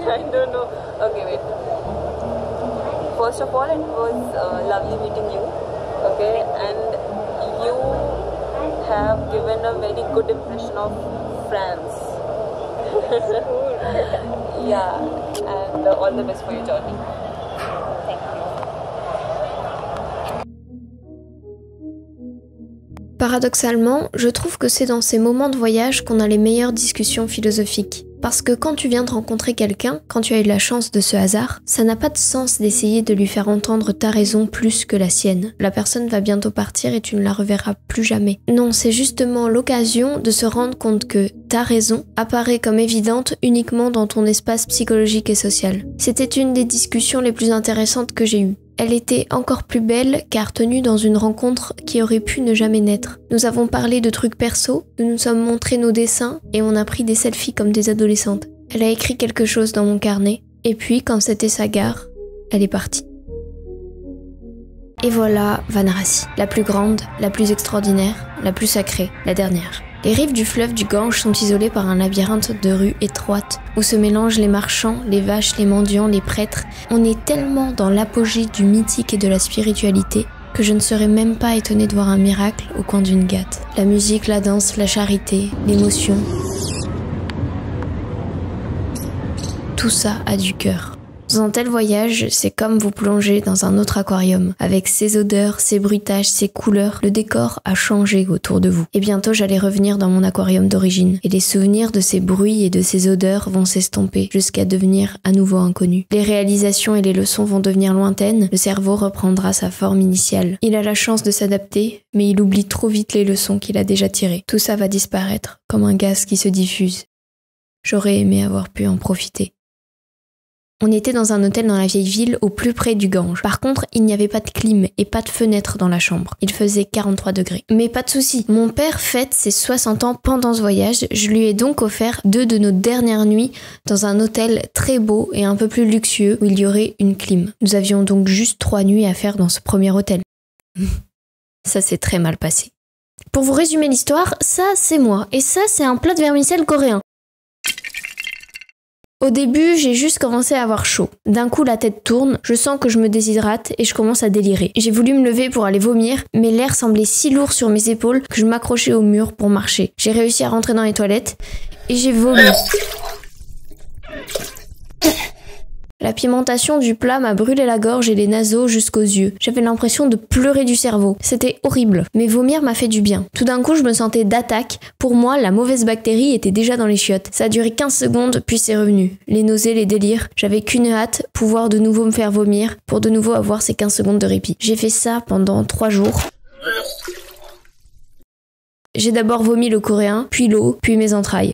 I don't know. Okay, wait. First of all, it was lovely meeting you. Okay, and you have given a very good impression of France. Yeah, and all the best for your journey. Thank you. Paradoxalement, je trouve que c'est dans ces moments de voyage qu'on a les meilleures discussions philosophiques. Parce que quand tu viens de rencontrer quelqu'un, quand tu as eu la chance de ce hasard, ça n'a pas de sens d'essayer de lui faire entendre ta raison plus que la sienne. La personne va bientôt partir et tu ne la reverras plus jamais. Non, c'est justement l'occasion de se rendre compte que ta raison apparaît comme évidente uniquement dans ton espace psychologique et social. C'était une des discussions les plus intéressantes que j'ai eues. Elle était encore plus belle car tenue dans une rencontre qui aurait pu ne jamais naître. Nous avons parlé de trucs perso, nous nous sommes montrés nos dessins et on a pris des selfies comme des adolescentes. Elle a écrit quelque chose dans mon carnet et puis quand c'était sa gare, elle est partie. Et voilà Vanarasi, la plus grande, la plus extraordinaire, la plus sacrée, la dernière. Les rives du fleuve du Gange sont isolées par un labyrinthe de rues étroites où se mélangent les marchands, les vaches, les mendiants, les prêtres. On est tellement dans l'apogée du mythique et de la spiritualité que je ne serais même pas étonnée de voir un miracle au coin d'une gâte. La musique, la danse, la charité, l'émotion. Tout ça a du cœur. Dans un tel voyage, c'est comme vous plonger dans un autre aquarium. Avec ses odeurs, ses bruitages, ses couleurs, le décor a changé autour de vous. Et bientôt, j'allais revenir dans mon aquarium d'origine. Et les souvenirs de ces bruits et de ces odeurs vont s'estomper jusqu'à devenir à nouveau inconnus. Les réalisations et les leçons vont devenir lointaines. Le cerveau reprendra sa forme initiale. Il a la chance de s'adapter, mais il oublie trop vite les leçons qu'il a déjà tirées. Tout ça va disparaître, comme un gaz qui se diffuse. J'aurais aimé avoir pu en profiter. On était dans un hôtel dans la vieille ville au plus près du Gange. Par contre, il n'y avait pas de clim et pas de fenêtre dans la chambre. Il faisait 43 degrés. Mais pas de souci. Mon père fête ses 60 ans pendant ce voyage. Je lui ai donc offert 2 de nos dernières nuits dans un hôtel très beau et un peu plus luxueux où il y aurait une clim. Nous avions donc juste 3 nuits à faire dans ce premier hôtel. Ça s'est très mal passé. Pour vous résumer l'histoire, ça c'est moi. Et ça c'est un plat de vermicelle coréen. Au début, j'ai juste commencé à avoir chaud. D'un coup, la tête tourne, je sens que je me déshydrate et je commence à délirer. J'ai voulu me lever pour aller vomir, mais l'air semblait si lourd sur mes épaules que je m'accrochais au mur pour marcher. J'ai réussi à rentrer dans les toilettes et j'ai vomi. La pimentation du plat m'a brûlé la gorge et les naseaux jusqu'aux yeux. J'avais l'impression de pleurer du cerveau. C'était horrible. Mais vomir m'a fait du bien. Tout d'un coup, je me sentais d'attaque. Pour moi, la mauvaise bactérie était déjà dans les chiottes. Ça a duré 15 secondes, puis c'est revenu. Les nausées, les délires. J'avais qu'une hâte, pouvoir de nouveau me faire vomir, pour de nouveau avoir ces 15 secondes de répit. J'ai fait ça pendant 3 jours. J'ai d'abord vomi le coréen, puis l'eau, puis mes entrailles.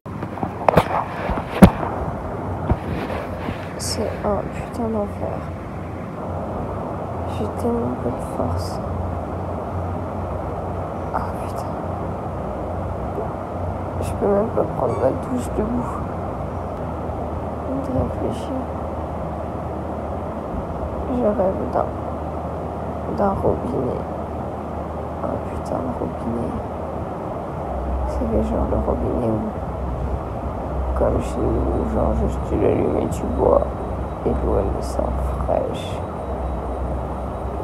C'est un putain d'enfer. J'ai tellement peu de force. Ah putain. Je peux même pas prendre ma douche debout. De réfléchir. Je rêve d'un robinet. Un putain de robinet. C'est le genre de robinet où, comme chez nous, genre juste tu l'allumes et tu bois. Et l'eau elle sent fraîche.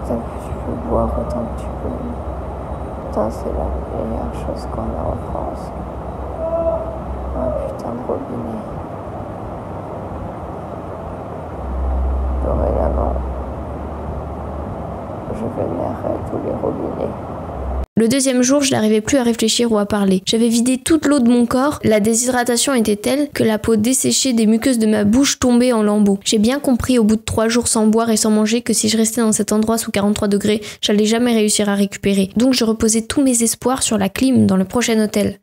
Putain, tu peux boire autant que tu peux. Putain, c'est la meilleure chose qu'on a en France. Un putain de robinet. Dorénavant, je vénérerai tous les robinets. Le deuxième jour, je n'arrivais plus à réfléchir ou à parler. J'avais vidé toute l'eau de mon corps, la déshydratation était telle que la peau desséchée des muqueuses de ma bouche tombait en lambeaux. J'ai bien compris au bout de 3 jours sans boire et sans manger que si je restais dans cet endroit sous 43 degrés, j'allais jamais réussir à récupérer. Donc je reposais tous mes espoirs sur la clim dans le prochain hôtel.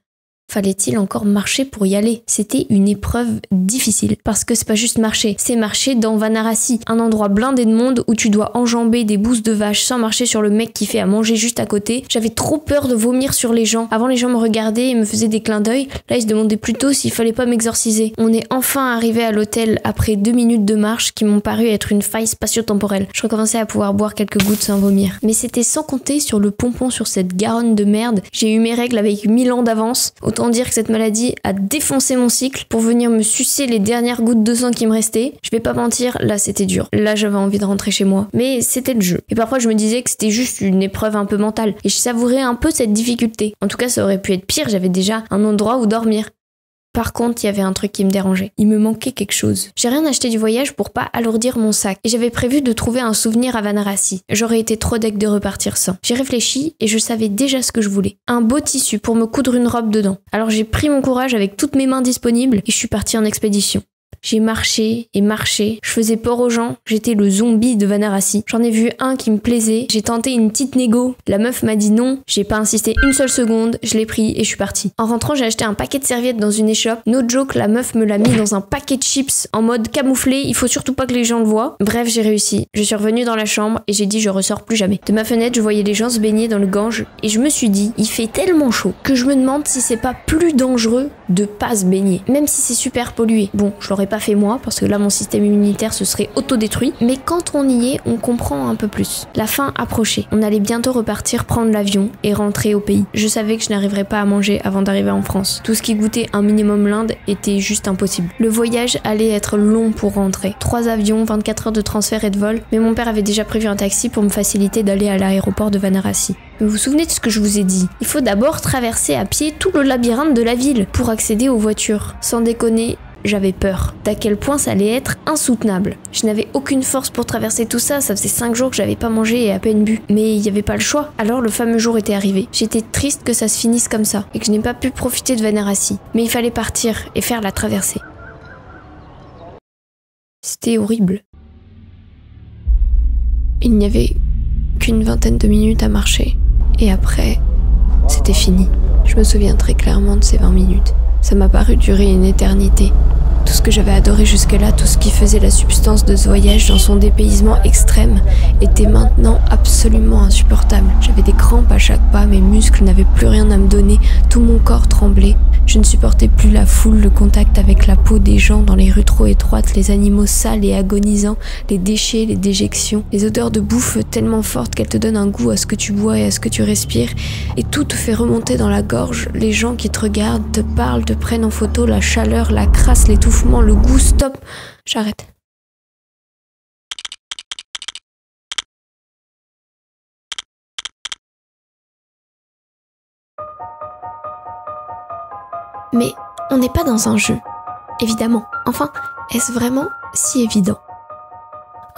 Fallait-il encore marcher pour y aller? C'était une épreuve difficile, parce que c'est pas juste marcher, c'est marcher dans Vanarasi, un endroit blindé de monde où tu dois enjamber des bousses de vache sans marcher sur le mec qui fait à manger juste à côté. J'avais trop peur de vomir sur les gens. Avant, les gens me regardaient et me faisaient des clins d'œil. Là, ils se demandaient plutôt s'il fallait pas m'exorciser. On est enfin arrivé à l'hôtel après 2 minutes de marche qui m'ont paru être une faille spatio-temporelle. Je recommençais à pouvoir boire quelques gouttes sans vomir. Mais c'était sans compter sur le pompon sur cette Garonne de merde. J'ai eu mes règles avec 1000 ans d'avance. Autant dire que cette maladie a défoncé mon cycle pour venir me sucer les dernières gouttes de sang qui me restaient. Je vais pas mentir, là c'était dur. Là j'avais envie de rentrer chez moi. Mais c'était le jeu. Et parfois je me disais que c'était juste une épreuve un peu mentale. Et je savourais un peu cette difficulté. En tout cas ça aurait pu être pire, j'avais déjà un endroit où dormir. Par contre, il y avait un truc qui me dérangeait. Il me manquait quelque chose. J'ai rien acheté du voyage pour pas alourdir mon sac. Et j'avais prévu de trouver un souvenir à Vanarasi. J'aurais été trop deg de repartir sans. J'ai réfléchi et je savais déjà ce que je voulais. Un beau tissu pour me coudre une robe dedans. Alors j'ai pris mon courage avec toutes mes mains disponibles et je suis partie en expédition. J'ai marché et marché, je faisais peur aux gens, j'étais le zombie de Vanarasi. J'en ai vu un qui me plaisait, j'ai tenté une petite négo, la meuf m'a dit non, j'ai pas insisté une seule seconde, je l'ai pris et je suis partie. En rentrant, j'ai acheté un paquet de serviettes dans une échoppe, no joke, la meuf me l'a mis dans un paquet de chips en mode camouflé, il faut surtout pas que les gens le voient. Bref, j'ai réussi. Je suis revenue dans la chambre et j'ai dit je ressors plus jamais. De ma fenêtre, je voyais les gens se baigner dans le Gange et je me suis dit, il fait tellement chaud que je me demande si c'est pas plus dangereux de pas se baigner, même si c'est super pollué. Bon, je l'aurais pas fait moi, parce que là mon système immunitaire se serait autodétruit, mais quand on y est, on comprend un peu plus. La fin approchait, on allait bientôt repartir prendre l'avion et rentrer au pays. Je savais que je n'arriverais pas à manger avant d'arriver en France. Tout ce qui goûtait un minimum l'Inde était juste impossible. Le voyage allait être long pour rentrer. 3 avions, 24 heures de transfert et de vol, mais mon père avait déjà prévu un taxi pour me faciliter d'aller à l'aéroport de Vanarasi. Vous vous souvenez de ce que je vous ai dit? Il faut d'abord traverser à pied tout le labyrinthe de la ville pour accéder aux voitures. Sans déconner, j'avais peur d'à quel point ça allait être insoutenable. Je n'avais aucune force pour traverser tout ça, ça faisait 5 jours que j'avais pas mangé et à peine bu. Mais il n'y avait pas le choix. Alors le fameux jour était arrivé. J'étais triste que ça se finisse comme ça et que je n'ai pas pu profiter de Vanarasi. Mais il fallait partir et faire la traversée. C'était horrible. Il n'y avait qu'une vingtaine de minutes à marcher. Et après, c'était fini. Je me souviens très clairement de ces 20 minutes. Ça m'a paru durer une éternité. Tout ce que j'avais adoré jusque-là, tout ce qui faisait la substance de ce voyage dans son dépaysement extrême, était maintenant absolument insupportable. J'avais des crampes à chaque pas, mes muscles n'avaient plus rien à me donner, tout mon corps tremblait. Je ne supportais plus la foule, le contact avec la peau des gens dans les rues trop étroites, les animaux sales et agonisants, les déchets, les déjections, les odeurs de bouffe tellement fortes qu'elles te donnent un goût à ce que tu bois et à ce que tu respires, et tout te fait remonter dans la gorge, les gens qui te regardent, te parlent, te prennent en photo, la chaleur, la crasse, l'étouffement, le goût, stop, j'arrête. Mais on n'est pas dans un jeu, évidemment. Enfin, est-ce vraiment si évident?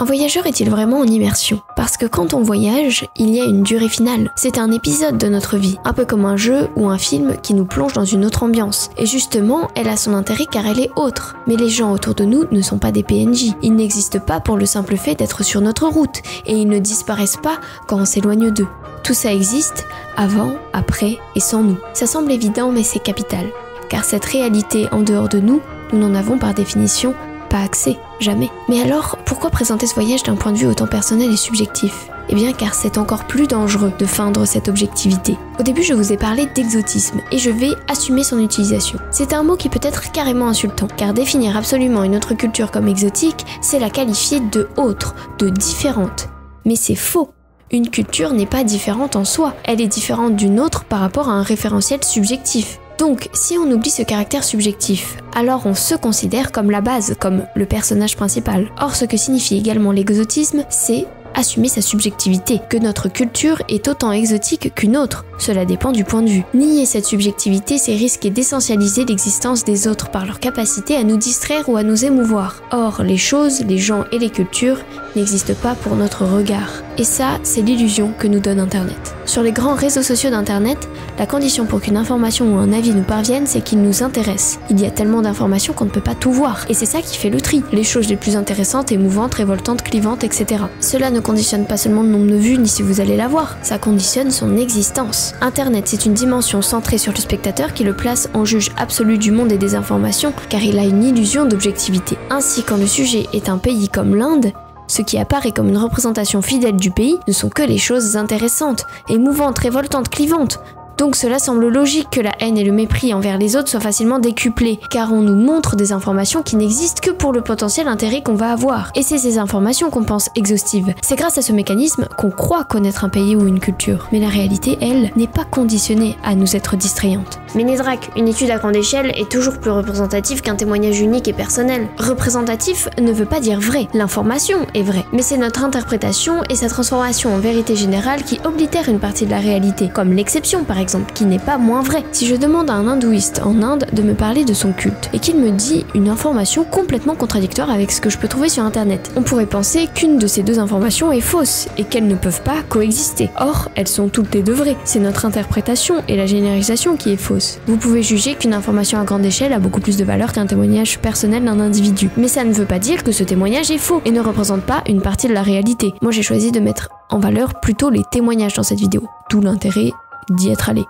Un voyageur est-il vraiment en immersion? Parce que quand on voyage, il y a une durée finale. C'est un épisode de notre vie, un peu comme un jeu ou un film qui nous plonge dans une autre ambiance. Et justement, elle a son intérêt car elle est autre. Mais les gens autour de nous ne sont pas des PNJ. Ils n'existent pas pour le simple fait d'être sur notre route. Et ils ne disparaissent pas quand on s'éloigne d'eux. Tout ça existe avant, après et sans nous. Ça semble évident mais c'est capital. Car cette réalité en dehors de nous, nous n'en avons par définition pas accès, jamais. Mais alors, pourquoi présenter ce voyage d'un point de vue autant personnel et subjectif? Eh bien car c'est encore plus dangereux de feindre cette objectivité. Au début je vous ai parlé d'exotisme et je vais assumer son utilisation. C'est un mot qui peut être carrément insultant, car définir absolument une autre culture comme exotique, c'est la qualifier de autre, de différente. Mais c'est faux. Une culture n'est pas différente en soi, elle est différente d'une autre par rapport à un référentiel subjectif. Donc, si on oublie ce caractère subjectif, alors on se considère comme la base, comme le personnage principal. Or, ce que signifie également l'exotisme, c'est assumer sa subjectivité, que notre culture est autant exotique qu'une autre. Cela dépend du point de vue. Nier cette subjectivité, c'est risquer d'essentialiser l'existence des autres par leur capacité à nous distraire ou à nous émouvoir. Or, les choses, les gens et les cultures n'existent pas pour notre regard. Et ça, c'est l'illusion que nous donne Internet. Sur les grands réseaux sociaux d'Internet, la condition pour qu'une information ou un avis nous parvienne, c'est qu'il nous intéresse. Il y a tellement d'informations qu'on ne peut pas tout voir. Et c'est ça qui fait le tri. Les choses les plus intéressantes, émouvantes, révoltantes, clivantes, etc. Cela ne conditionne pas seulement le nombre de vues ni si vous allez la voir, ça conditionne son existence. fausse. Internet, c'est une dimension centrée sur le spectateur qui le place en juge absolu du monde et des informations, car il a une illusion d'objectivité. Ainsi, quand le sujet est un pays comme l'Inde, ce qui apparaît comme une représentation fidèle du pays ne sont que les choses intéressantes, émouvantes, révoltantes, clivantes. Donc cela semble logique que la haine et le mépris envers les autres soient facilement décuplés, car on nous montre des informations qui n'existent que pour le potentiel intérêt qu'on va avoir. Et c'est ces informations qu'on pense exhaustives. C'est grâce à ce mécanisme qu'on croit connaître un pays ou une culture. Mais la réalité, elle, n'est pas conditionnée à nous être distrayante. Mais Nézrak, une étude à grande échelle est toujours plus représentative qu'un témoignage unique et personnel. Représentatif ne veut pas dire vrai. L'information est vraie. Mais c'est notre interprétation et sa transformation en vérité générale qui oblitère une partie de la réalité, comme l'exception par exemple, qui n'est pas moins vrai. Si je demande à un hindouiste en Inde de me parler de son culte et qu'il me dit une information complètement contradictoire avec ce que je peux trouver sur internet, on pourrait penser qu'une de ces deux informations est fausse et qu'elles ne peuvent pas coexister. Or, elles sont toutes les deux vraies. C'est notre interprétation et la généralisation qui est fausse. Vous pouvez juger qu'une information à grande échelle a beaucoup plus de valeur qu'un témoignage personnel d'un individu. Mais ça ne veut pas dire que ce témoignage est faux et ne représente pas une partie de la réalité. Moi j'ai choisi de mettre en valeur plutôt les témoignages dans cette vidéo. D'où l'intérêt d'y être allé.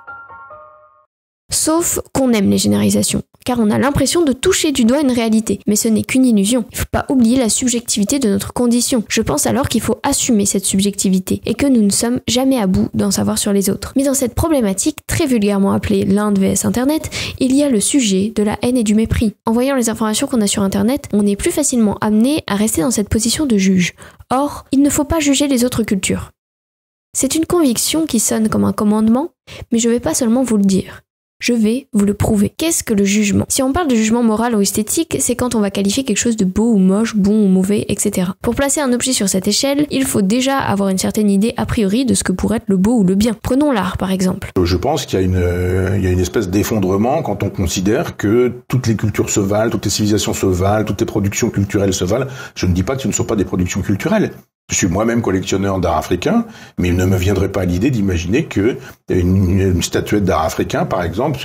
Sauf qu'on aime les généralisations, car on a l'impression de toucher du doigt une réalité, mais ce n'est qu'une illusion. Il ne faut pas oublier la subjectivité de notre condition. Je pense alors qu'il faut assumer cette subjectivité, et que nous ne sommes jamais à bout d'en savoir sur les autres. Mais dans cette problématique, très vulgairement appelée l'Inde vs Internet, il y a le sujet de la haine et du mépris. En voyant les informations qu'on a sur Internet, on est plus facilement amené à rester dans cette position de juge. Or, il ne faut pas juger les autres cultures. C'est une conviction qui sonne comme un commandement, mais je ne vais pas seulement vous le dire. Je vais vous le prouver. Qu'est-ce que le jugement? Si on parle de jugement moral ou esthétique, c'est quand on va qualifier quelque chose de beau ou moche, bon ou mauvais, etc. Pour placer un objet sur cette échelle, il faut déjà avoir une certaine idée a priori de ce que pourrait être le beau ou le bien. Prenons l'art par exemple. Je pense qu'il y a une espèce d'effondrement quand on considère que toutes les cultures se valent, toutes les civilisations se valent, toutes les productions culturelles se valent. Je ne dis pas que ce ne sont pas des productions culturelles. Je suis moi-même collectionneur d'art africain, mais il ne me viendrait pas à l'idée d'imaginer que une statuette d'art africain, par exemple,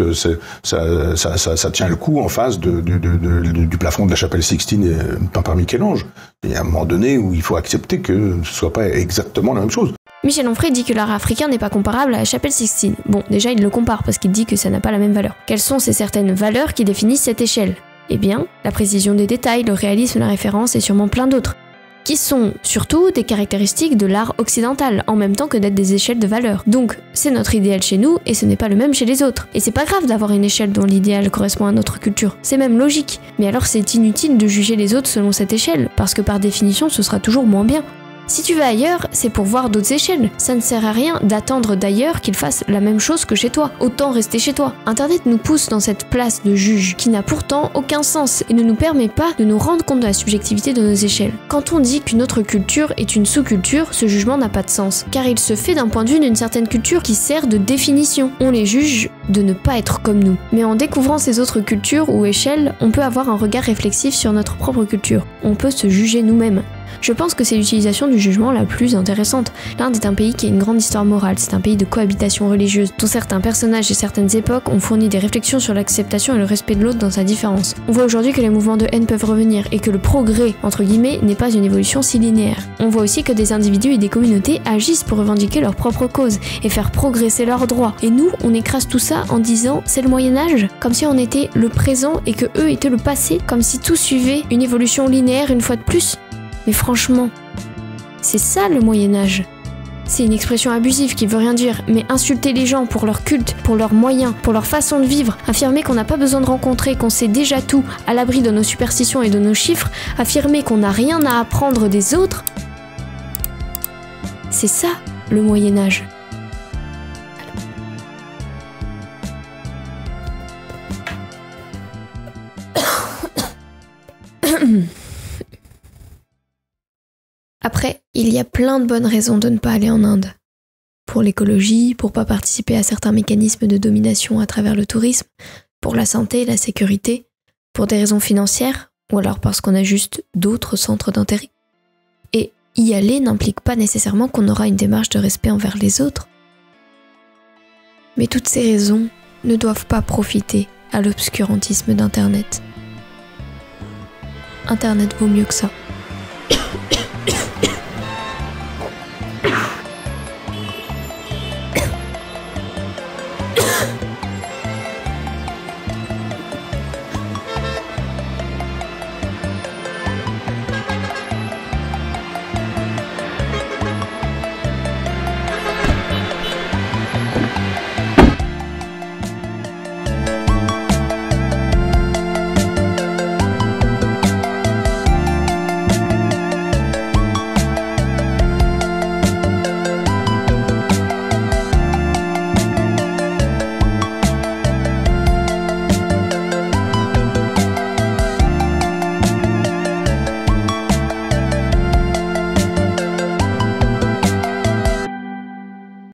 ça tient le coup en face du plafond de la chapelle Sixtine peint par Michel-Ange. Il y a un moment donné où il faut accepter que ce soit pas exactement la même chose. Michel Onfray dit que l'art africain n'est pas comparable à la chapelle Sixtine. Bon, déjà il le compare parce qu'il dit que ça n'a pas la même valeur. Quelles sont ces certaines valeurs qui définissent cette échelle? Eh bien, la précision des détails, le réalisme, la référence et sûrement plein d'autres, qui sont surtout des caractéristiques de l'art occidental, en même temps que d'être des échelles de valeur. Donc, c'est notre idéal chez nous, et ce n'est pas le même chez les autres. Et c'est pas grave d'avoir une échelle dont l'idéal correspond à notre culture, c'est même logique. Mais alors c'est inutile de juger les autres selon cette échelle, parce que par définition ce sera toujours moins bien. Si tu vas ailleurs, c'est pour voir d'autres échelles. Ça ne sert à rien d'attendre d'ailleurs qu'ils fassent la même chose que chez toi. Autant rester chez toi. Internet nous pousse dans cette place de juge qui n'a pourtant aucun sens et ne nous permet pas de nous rendre compte de la subjectivité de nos échelles. Quand on dit qu'une autre culture est une sous-culture, ce jugement n'a pas de sens, car il se fait d'un point de vue d'une certaine culture qui sert de définition. On les juge de ne pas être comme nous. Mais en découvrant ces autres cultures ou échelles, on peut avoir un regard réflexif sur notre propre culture. On peut se juger nous-mêmes. Je pense que c'est l'utilisation du jugement la plus intéressante. L'Inde est un pays qui a une grande histoire morale, c'est un pays de cohabitation religieuse, dont certains personnages et certaines époques ont fourni des réflexions sur l'acceptation et le respect de l'autre dans sa différence. On voit aujourd'hui que les mouvements de haine peuvent revenir, et que le progrès, entre guillemets, n'est pas une évolution si linéaire. On voit aussi que des individus et des communautés agissent pour revendiquer leur propre cause, et faire progresser leurs droits. Et nous, on écrase tout ça en disant c'est le Moyen-Âge, comme si on était le présent et que eux étaient le passé, comme si tout suivait une évolution linéaire une fois de plus. Mais franchement, c'est ça le Moyen-Âge. C'est une expression abusive qui veut rien dire, mais insulter les gens pour leur culte, pour leurs moyens, pour leur façon de vivre, affirmer qu'on n'a pas besoin de rencontrer, qu'on sait déjà tout, à l'abri de nos superstitions et de nos chiffres, affirmer qu'on n'a rien à apprendre des autres, c'est ça le Moyen-Âge. Après, il y a plein de bonnes raisons de ne pas aller en Inde. Pour l'écologie, pour pas participer à certains mécanismes de domination à travers le tourisme, pour la santé, la sécurité, pour des raisons financières, ou alors parce qu'on a juste d'autres centres d'intérêt. Et y aller n'implique pas nécessairement qu'on aura une démarche de respect envers les autres. Mais toutes ces raisons ne doivent pas profiter à l'obscurantisme d'Internet. Internet vaut mieux que ça.